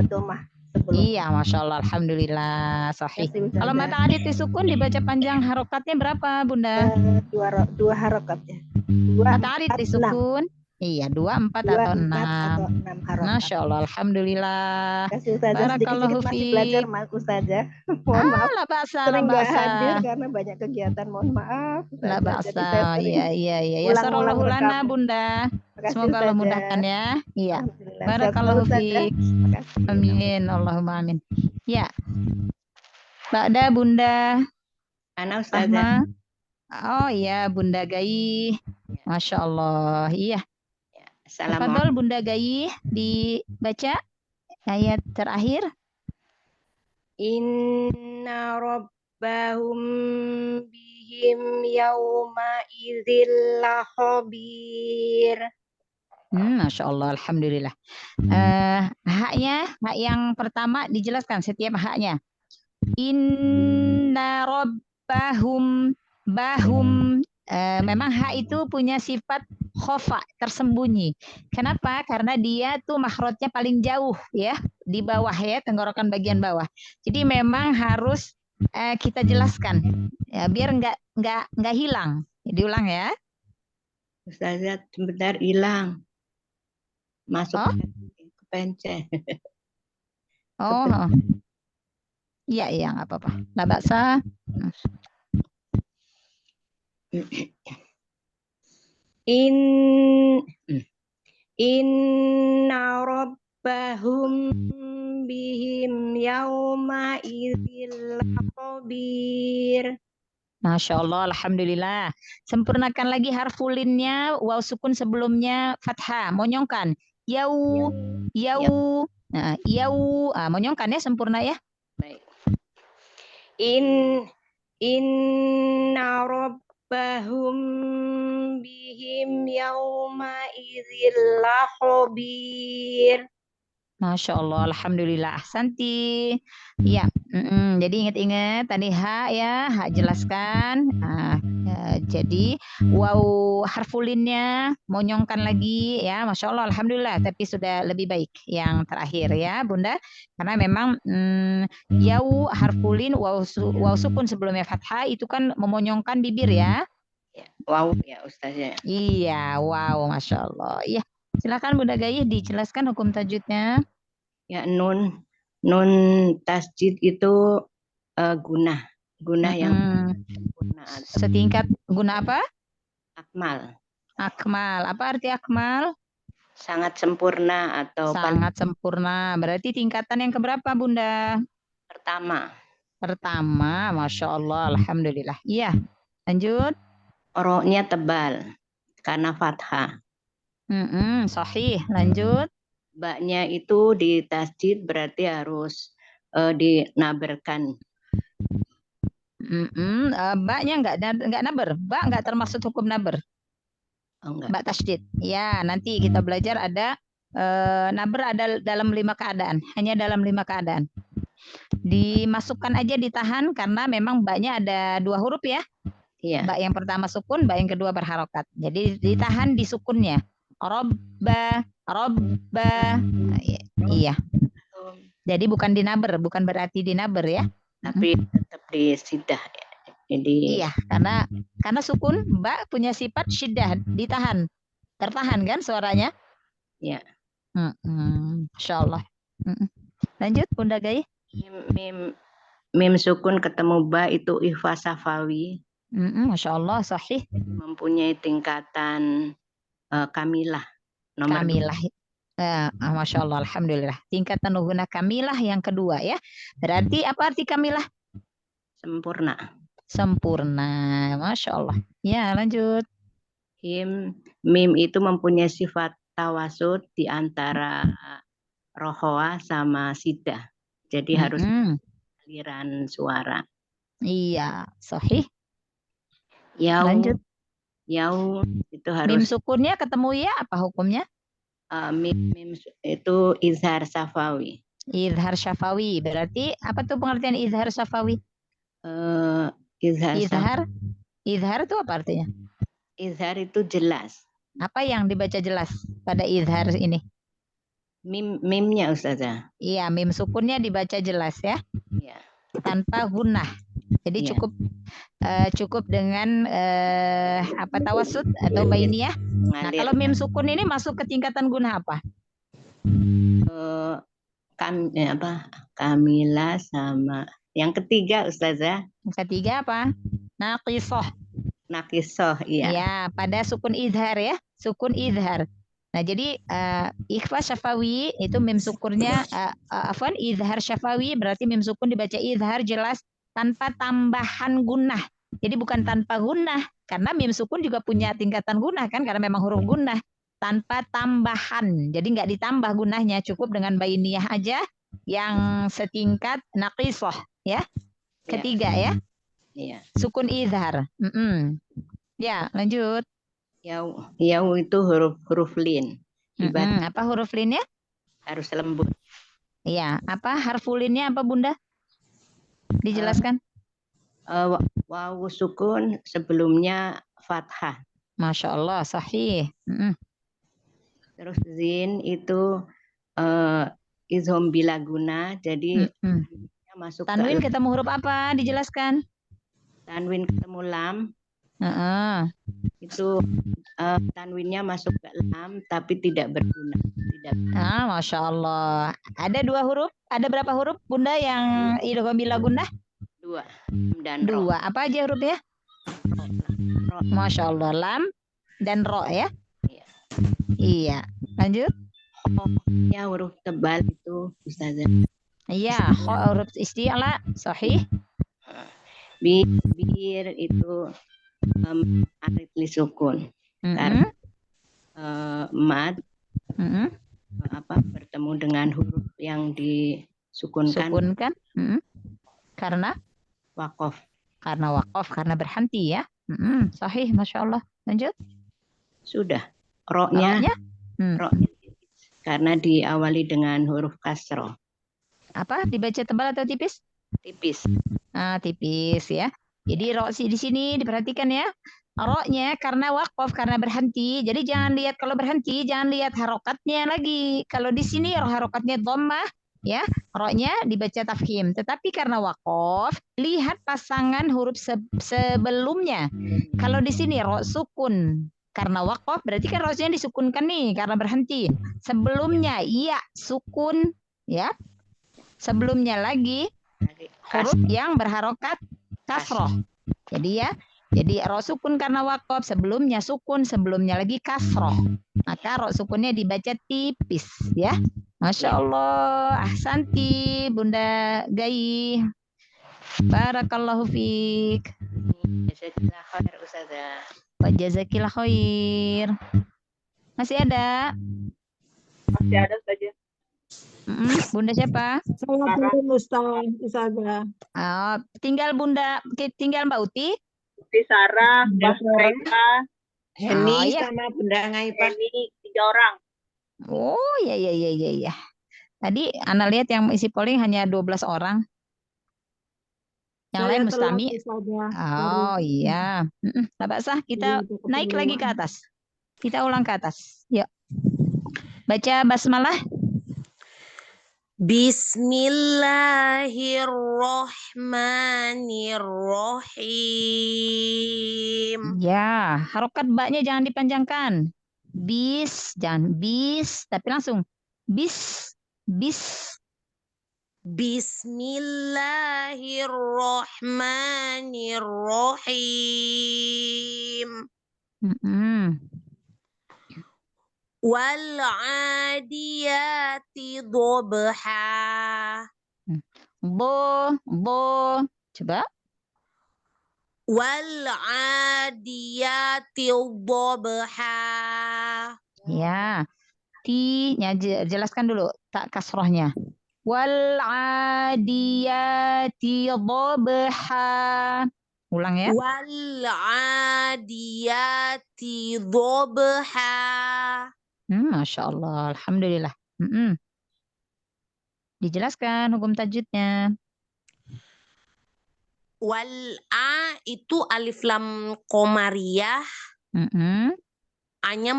domah. Iya, Masya Allah, Alhamdulillah, sahih. Kalau mat arid disukun dibaca panjang, harokatnya berapa Bunda? 2 harokat ya. Mat arid disukun. Iya, 2, 4 atau 6. Masya Allah, Alhamdulillah. Barakallahu fiik. Belajar Ustazah. Mohon maaf. La ba'sa, sering nggak hadir karena banyak kegiatan. Mohon maaf. La ba'sa. Iya. Yasarallahu lana Bunda. Semoga Allah mudahkan ya. Iya. Barakallahu fiik. Amin. Allahumma amin. Ya. Ba'da Bunda. Ana Ustazah. Oh iya, Bunda Gai. Masya Allah. Iya. Tafadhol Bunda Gai dibaca ayat terakhir. Inna rabbahum bihim yawma idzil khabir. Masya Allah, Alhamdulillah. Haknya, hak yang pertama dijelaskan setiap haknya. Inna rabbahum bahum. Memang hak itu punya sifat khofa, tersembunyi. Kenapa? Karena dia tuh makhrajnya paling jauh ya, di bawah ya, tenggorokan bagian bawah. Jadi memang harus kita jelaskan ya, biar nggak hilang. Diulang ya. Ustazah, sebentar hilang. Masuk ke pencet. Oh. Iya, nggak apa-apa. Nggak baksa. Inna rabbahum bihim yauma idzil khabir. Masya Allah, alhamdulillah. Sempurnakan lagi harfulinnya, waw sukun sebelumnya fathah, monyongkan. Yau, yau, nah, yau, monyongkan ya, sempurna ya. Baik. Inna rabbahum bihim yauma idzil khabir. Masya Allah, alhamdulillah, ahsanti. Ya, jadi ingat-ingat tadi H ya, H jelaskan. Nah, jadi wow harfulinnya monyongkan lagi ya, Masya Allah, alhamdulillah. Tapi sudah lebih baik yang terakhir ya, Bunda. Karena memang yau harfulin wow sukun sebelumnya fathah itu kan memonyongkan bibir ya. Wow ya Ustazah. Iya, wow, Masya Allah. Iya. Silakan Bunda Gaye dijelaskan hukum tajwidnya. Ya, nun tasjid itu gunah yang sempurna. Setingkat guna apa? Akmal. Akmal. Apa arti akmal? Sangat sempurna atau sangat sempurna. Berarti tingkatan yang keberapa Bunda? Pertama, Masya Allah, alhamdulillah. Iya. Lanjut. Ro-nya tebal karena fathah. Sahih. Lanjut. Ba-nya itu di tasjid berarti harus dinaberkan. Ba-nya enggak naber. Ba enggak termasuk hukum naber. Ba tasjid. Ya, nanti kita belajar ada naber ada dalam 5 keadaan. Hanya dalam 5 keadaan. Dimasukkan aja ditahan karena memang ba-nya ada 2 huruf ya. Iya. Ba yang pertama sukun, ba yang kedua berharokat. Jadi ditahan di sukunnya. Robba. Iya. Jadi bukan dinaber, bukan berarti dinaber ya. Tapi tetap di sidah. Jadi iya, karena sukun ba punya sifat syiddah, ditahan. Tertahan kan suaranya? Iya. Masya Allah. Lanjut Bunda Gaye. Mim sukun ketemu ba itu ikhfa safawi. Masya Allah, sahih. Mempunyai tingkatan kamilah. Nomor kamilah. Masya Allah, alhamdulillah. Tingkatan nuhuna kamilah yang kedua ya. Berarti apa arti kamilah? Sempurna. Masya Allah. Ya, lanjut. Mim itu mempunyai sifat tawasud di antara rohoa sama sidah. Jadi harus aliran suara. Iya, sahih. Lanjut. Yau itu harus. Mim sukunnya ketemu ya, apa hukumnya? Mim itu izhar safawi. Izhar syafawi. Berarti apa tuh pengertian izhar syafawi? Izhar itu apa artinya? Izhar itu jelas. Apa yang dibaca jelas pada izhar ini? Mimnya Ustazah. Iya, mim sukunnya dibaca jelas ya. Iya. Tanpa gunnah. Jadi cukup dengan tawasud atau bainiyah. Nah, kalau mim sukun ini masuk ke tingkatan gunnah apa? Kamilah sama yang ketiga Ustazah. Yang ketiga apa? Naqisoh, iya. Ya, pada sukun izhar ya. Sukun izhar. Nah, jadi ikhfa syafawi itu mim sukunnya izhar syafawi berarti mim sukun dibaca izhar jelas tanpa tambahan gunnah. Jadi bukan tanpa gunnah karena mim sukun juga punya tingkatan gunnah kan karena memang huruf gunnah tanpa tambahan. Jadi nggak ditambah gunnahnya, cukup dengan bainiyah aja yang setingkat naqisoh ya. Ketiga ya. Iya. Sukun izhar. Ya, lanjut. Yau itu huruf lin. Apa huruf linnya? Harus lembut. Iya, apa harfulinnya apa Bunda? Dijelaskan. Wawu sukun sebelumnya fathah. Masya Allah, sahih. Terus zin itu izhom bila guna, jadi masuk tanwin ketemu huruf apa? Dijelaskan. Tanwin ketemu lam. Itu tanwinnya masuk ke lam tapi tidak berguna. Masya Allah. Ada 2 huruf. Ada berapa huruf Bunda yang idgham bila gunnah? 2. Dan ro. 2. Apa aja hurufnya? Ro. Masya Allah. Lam dan ro ya. Iya. Lanjut. Ya huruf tebal itu Ustazah. Iya, huruf isti'la, sahih. Bir itu arid lisukun. Karena mad bertemu dengan huruf yang disukunkan. Sukunkan. Karena Wakof. Karena wakof, karena berhenti ya. Sahih, Masya Allah. Lanjut. Sudah. Roknya karena diawali dengan huruf kasroh. Apa? Dibaca tebal atau tipis? Tipis. Tipis ya. Jadi roksi di sini diperhatikan ya. Roknya karena wakof, karena berhenti. Jadi jangan lihat kalau berhenti, jangan lihat harokatnya lagi. Kalau di sini harokatnya dhammah, ya, roknya dibaca tafkhim. Tetapi karena wakof, lihat pasangan huruf sebelumnya. Kalau di sini rok sukun, karena wakof berarti kan roknya disukunkan nih karena berhenti. Sebelumnya iya sukun, ya. Sebelumnya lagi huruf yang berharokat kasroh. Jadi ro sukun karena wakof, sebelumnya sukun, sebelumnya lagi kasroh. Maka ro sukunnya dibaca tipis ya. Masya Allah, ahsanti Bunda Gai. Barakallahu fiik. Jazakillah khair Ustazah. Wa jazakillah khair. Masih ada? Masih ada saja. Bunda siapa? Saya belum Ustazah. Tinggal Mbak Uti. Uti Sarah, Mbak Mereka, Heni sama Bunda Ngaipah. Heni, 3 orang. Oh iya. Tadi Ana lihat yang isi polling hanya 12 orang. Yang lain mustami. Oh iya. Nggak basah, kita naik lagi ke atas. Kita ulang ke atas. Yuk. Baca basmalah. Bismillahirrohmanirrohim. Ya, harokat ba-nya jangan dipanjangkan. Jangan bis, tapi langsung bis. Bismillahirrohmanirrohim. Wal adiyati dhabha. Bo. Coba. Wal adiyati dhabha. Ya. Ti-nya jelaskan dulu tak kasrohnya. Wal adiyati dhabha. Ulang ya. Wal adiyati dhabha. Masya Allah, alhamdulillah. Dijelaskan hukum tajwidnya. Wal a itu alif lam qamariyah. A-nya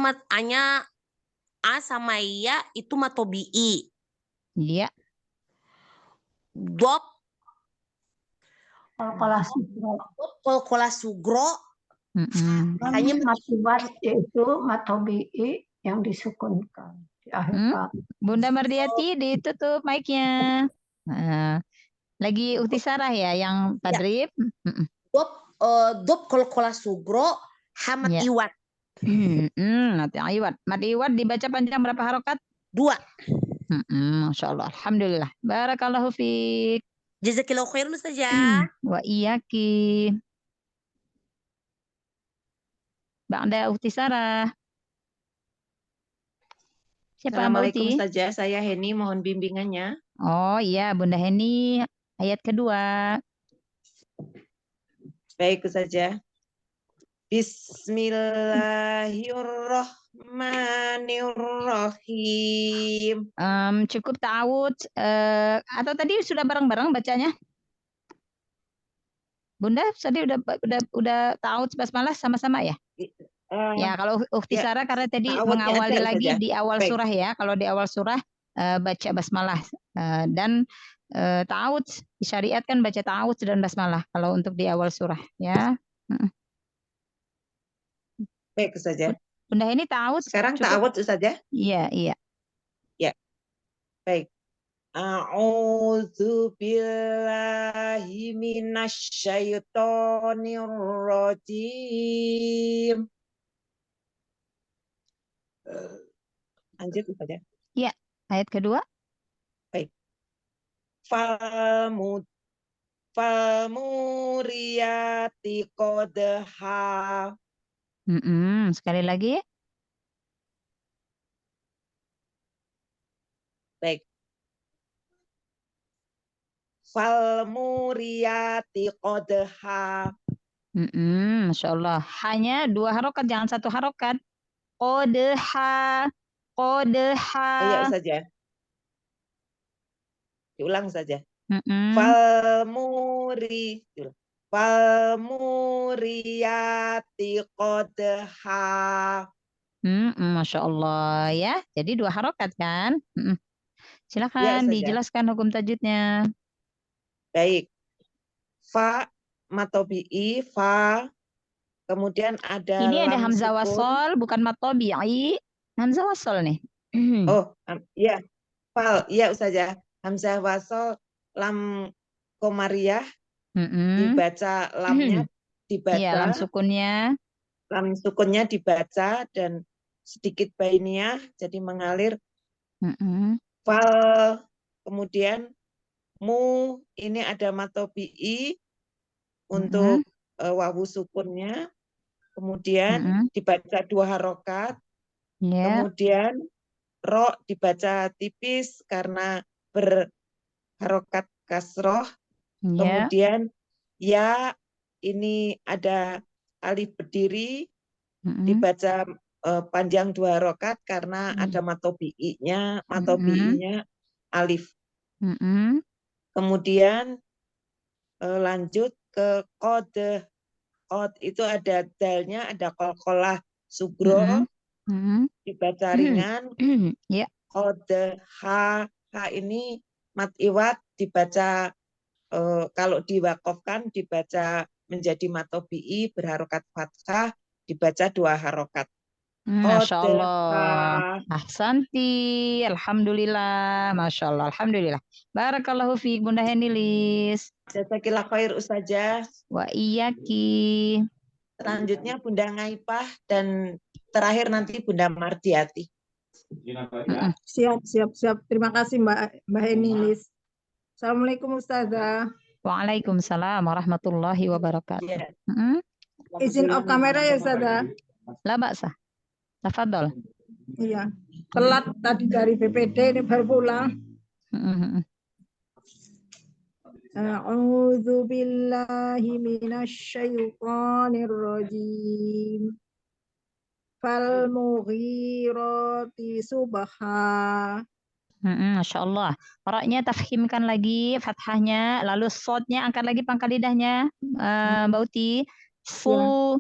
a sama ya itu matobi'i. Iya. Dop Qalqalah sugro. Hanya matibat yaitu matobi'i yang disukunkan di akhir. Bunda Mardiati ditutup mic-nya. Lagi Uti Sarah ya yang tadrib. Dop qalqalah sugro hamat iwat. Mat iwat dibaca panjang berapa harokat? 2. Masya Allah, alhamdulillah. Barakallahu fiik. Jazakillahu khairan Ustazah. Wa iyaki. Ba'da Uti Sarah. Siapa Assalamualaikum Ustazah, saya Heni, mohon bimbingannya. Oh iya, Bunda Heni, ayat kedua. Baik Ustazah. Bismillahirrahmanirrahim. Cukup ta'awud atau tadi sudah bareng-bareng bacanya? Bunda tadi udah ta'awud basmalah sama-sama ya? Ya, kalau Ukhti Sarah karena tadi mengawali lagi di awal surah ya. Kalau di awal surah baca basmalah dan ta'awud disyariatkan baca ta'awud dan basmalah kalau untuk di awal surah ya. Baik Ustazah. Bunda ini ta'awud. Sekarang ta'awud Ustazah? Iya. Ya. Baik. A'udzu billahi minasyaitonir rajim. Lanjut Ustazah. Iya, ayat kedua. Baik. falmuriyati qadha. Sekali lagi. Baik. Falmuriyati qadha. Masya Allah. Hanya 2 harokat, jangan 1 harokat. Qadha. Qadha. Oh ya saja. Diulang saja. Falmuriyati qadha. Masya Allah ya. Jadi 2 harokat kan? Silakan dijelaskan hukum tajwidnya. Baik. Fa matobi'i, fa. Kemudian ada Ini ada lam hamzah sukun. wasol, bukan matobi'i. Hamzah wasol nih. Oh, ya. Fal, ya Ustazah. Hamzah wasol, lam komariah. Dibaca lamnya, dibaca. Iya, lam sukunnya. Lam sukunnya dibaca dan sedikit bainiyah, jadi mengalir. Fal, kemudian mu, ini ada matobi'i untuk wawu sukunnya. Kemudian dibaca 2 harokat. Kemudian ro dibaca tipis karena berharokat kasroh. Kemudian ya, ini ada alif berdiri, dibaca panjang 2 harokat karena ada matobi'inya, alif. Kemudian lanjut ke qadh. Qadh itu ada dalnya, ada qalqalah sugro, dibaca ringan. Qadh, ha ini mat iwat, dibaca kalau diwakofkan dibaca menjadi matobi'i berharokat fathah, dibaca 2 harokat. Masya Allah. Ahsanti. Alhamdulillah. Masya Allah. Alhamdulillah. Barakallahu fiik Bunda Henilis. Jazakillah khair Ustazah. Wa iyaki. Selanjutnya Bunda Ngaipah dan terakhir nanti Bunda Mardiati. Siap. Terima kasih Mbak Henilis. Assalamualaikum Ustazah. Waalaikumsalam warahmatullahi wabarakatuh. Izin off kamera ya Ustazah. La ba'sa. Tafadhol. Iya. Telat tadi dari BPD ini baru pulang. A'udzu billahi minasyaitonir rajim. Fal mughirati subha. Masya Allah. Roknya tafkhimkan lagi fathahnya, lalu sodnya angkat lagi pangkal lidahnya. Mbak Uti. Fu.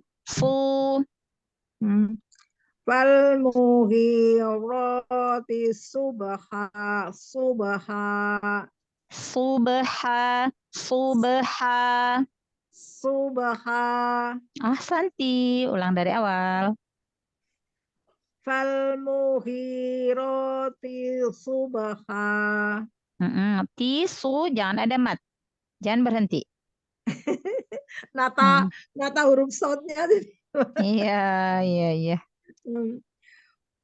Fal mughirati subha. Ahsanti. Ulang dari awal. Fal mughirati subha. Tisu jangan ada mat. Jangan berhenti. Nata huruf sodnya. Iya.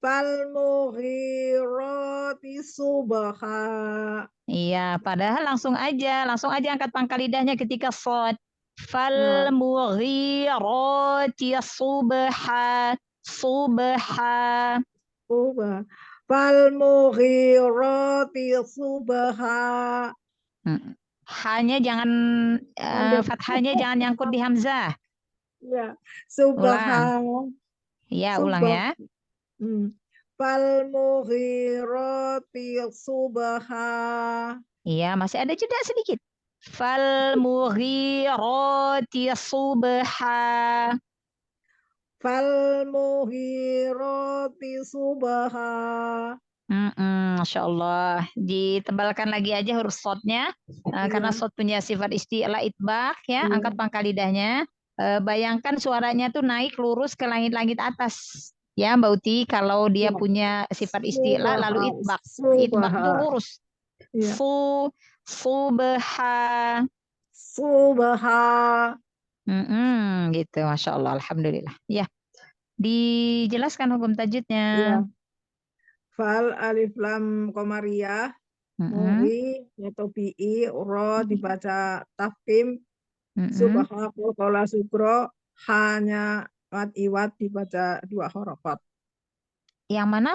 Fal mughirati subha. Iya, padahal langsung aja angkat pangkal lidahnya ketika shod. Fal mughirati subha. Fal mughirati subha. Hanya jangan fathahnya jangan nyangkut di hamzah. Ya, subha. Iya, ulang ya. Fal mughirati subha. Iya, masih ada jeda sedikit. Fal mughirati subha. Fal mughirati subha. Masya Allah. Ditebalkan lagi aja huruf sodnya. Karena sod punya sifat isti'la itbaq ya. Angkat pangkal lidahnya. Bayangkan suaranya tuh naik lurus ke langit-langit atas. Ya Mbak Uti, kalau dia punya sifat isti'la lalu itbaq. Itbaq itu lurus. Subha. Gitu, Masya Allah. Alhamdulillah. Ya. Dijelaskan hukum tajwidnya. Fal alif lam komariah Muri, Tobi'i, Ro dibaca tafkhim, Subha, Qalqalah, Sugro, hanya mat iwat dibaca 2 harokat. Yang mana?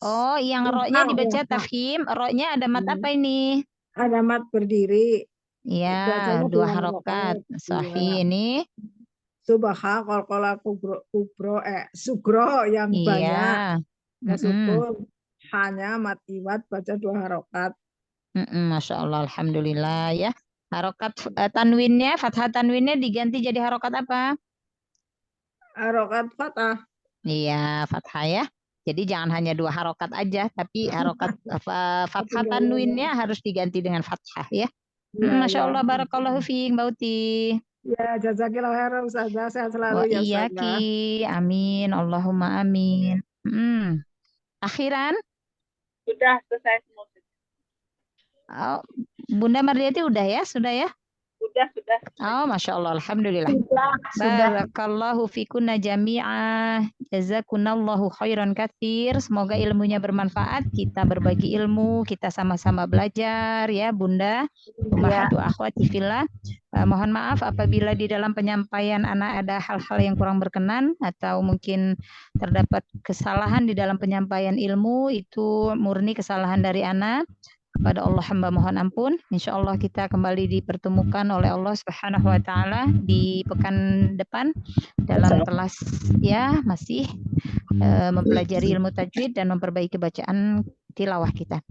Oh, yang ro-nya dibaca tafkhim, ro-nya ada mat apa ini? Ada mat berdiri. Ya, 2 harokat. Sahih ini. Subha, Qalqalah, Sugro yang banyak. Sukun, hanya mat iwat baca 2 harokat. Masya Allah, alhamdulillah ya. Harokat tanwinnya, fathah tanwinnya diganti jadi harokat apa? Harokat fathah. Iya, fathah ya. Jadi jangan hanya 2 harokat aja, tapi harokat fathah tanwinnya harus diganti dengan fathah ya. Masya Allah, barakallahu fiik, Mbak Uti. Ya, jazakillah khairan Ustazah, sehat selalu ya Ustazah. Amin, Allahumma amin. Akhiran? Sudah selesai semua. Oh, Bunda Mardiati udah ya? Sudah ya? Sudah. Oh, Masya Allah, alhamdulillah. Sudah. Barakallahu fikunna jami'ah. Jazakunallahu khairan katsir. Semoga ilmunya bermanfaat. Kita berbagi ilmu, kita sama-sama belajar ya, Bunda. Ummahatu akhwati fillah. Mohon maaf apabila di dalam penyampaian anak ada hal-hal yang kurang berkenan atau mungkin terdapat kesalahan di dalam penyampaian ilmu, itu murni kesalahan dari anak. Pada Allah hamba mohon ampun. Insya Allah kita kembali dipertemukan oleh Allah Subhanahu Wa Taala di pekan depan dalam kelas ya masih mempelajari ilmu tajwid dan memperbaiki bacaan tilawah kita.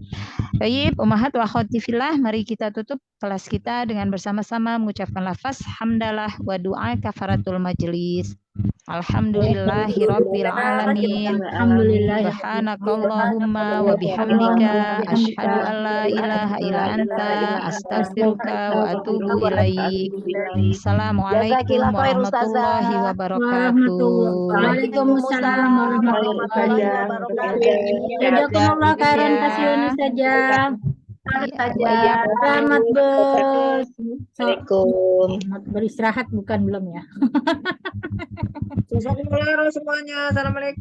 Baik, ummahat wa akhwati fillah, mari kita tutup kelas kita dengan bersama-sama mengucapkan lafaz hamdalah wa doa kafaratul majlis. Alhamdulillahi rabbil alamin. Subhanakallahumma wa bihamdika asyhadu an la ilaha illa anta astaghfiruka wa atubu ilaik. Assalamualaikum warahmatullahi wabarakatuh. Waalaikumsalam warahmatullahi wabarakatuh. Jazakumullah khairan kasihan saja. Selamat beristirahat bukan belum ya. Jazakumullah semuanya. Assalamualaikum.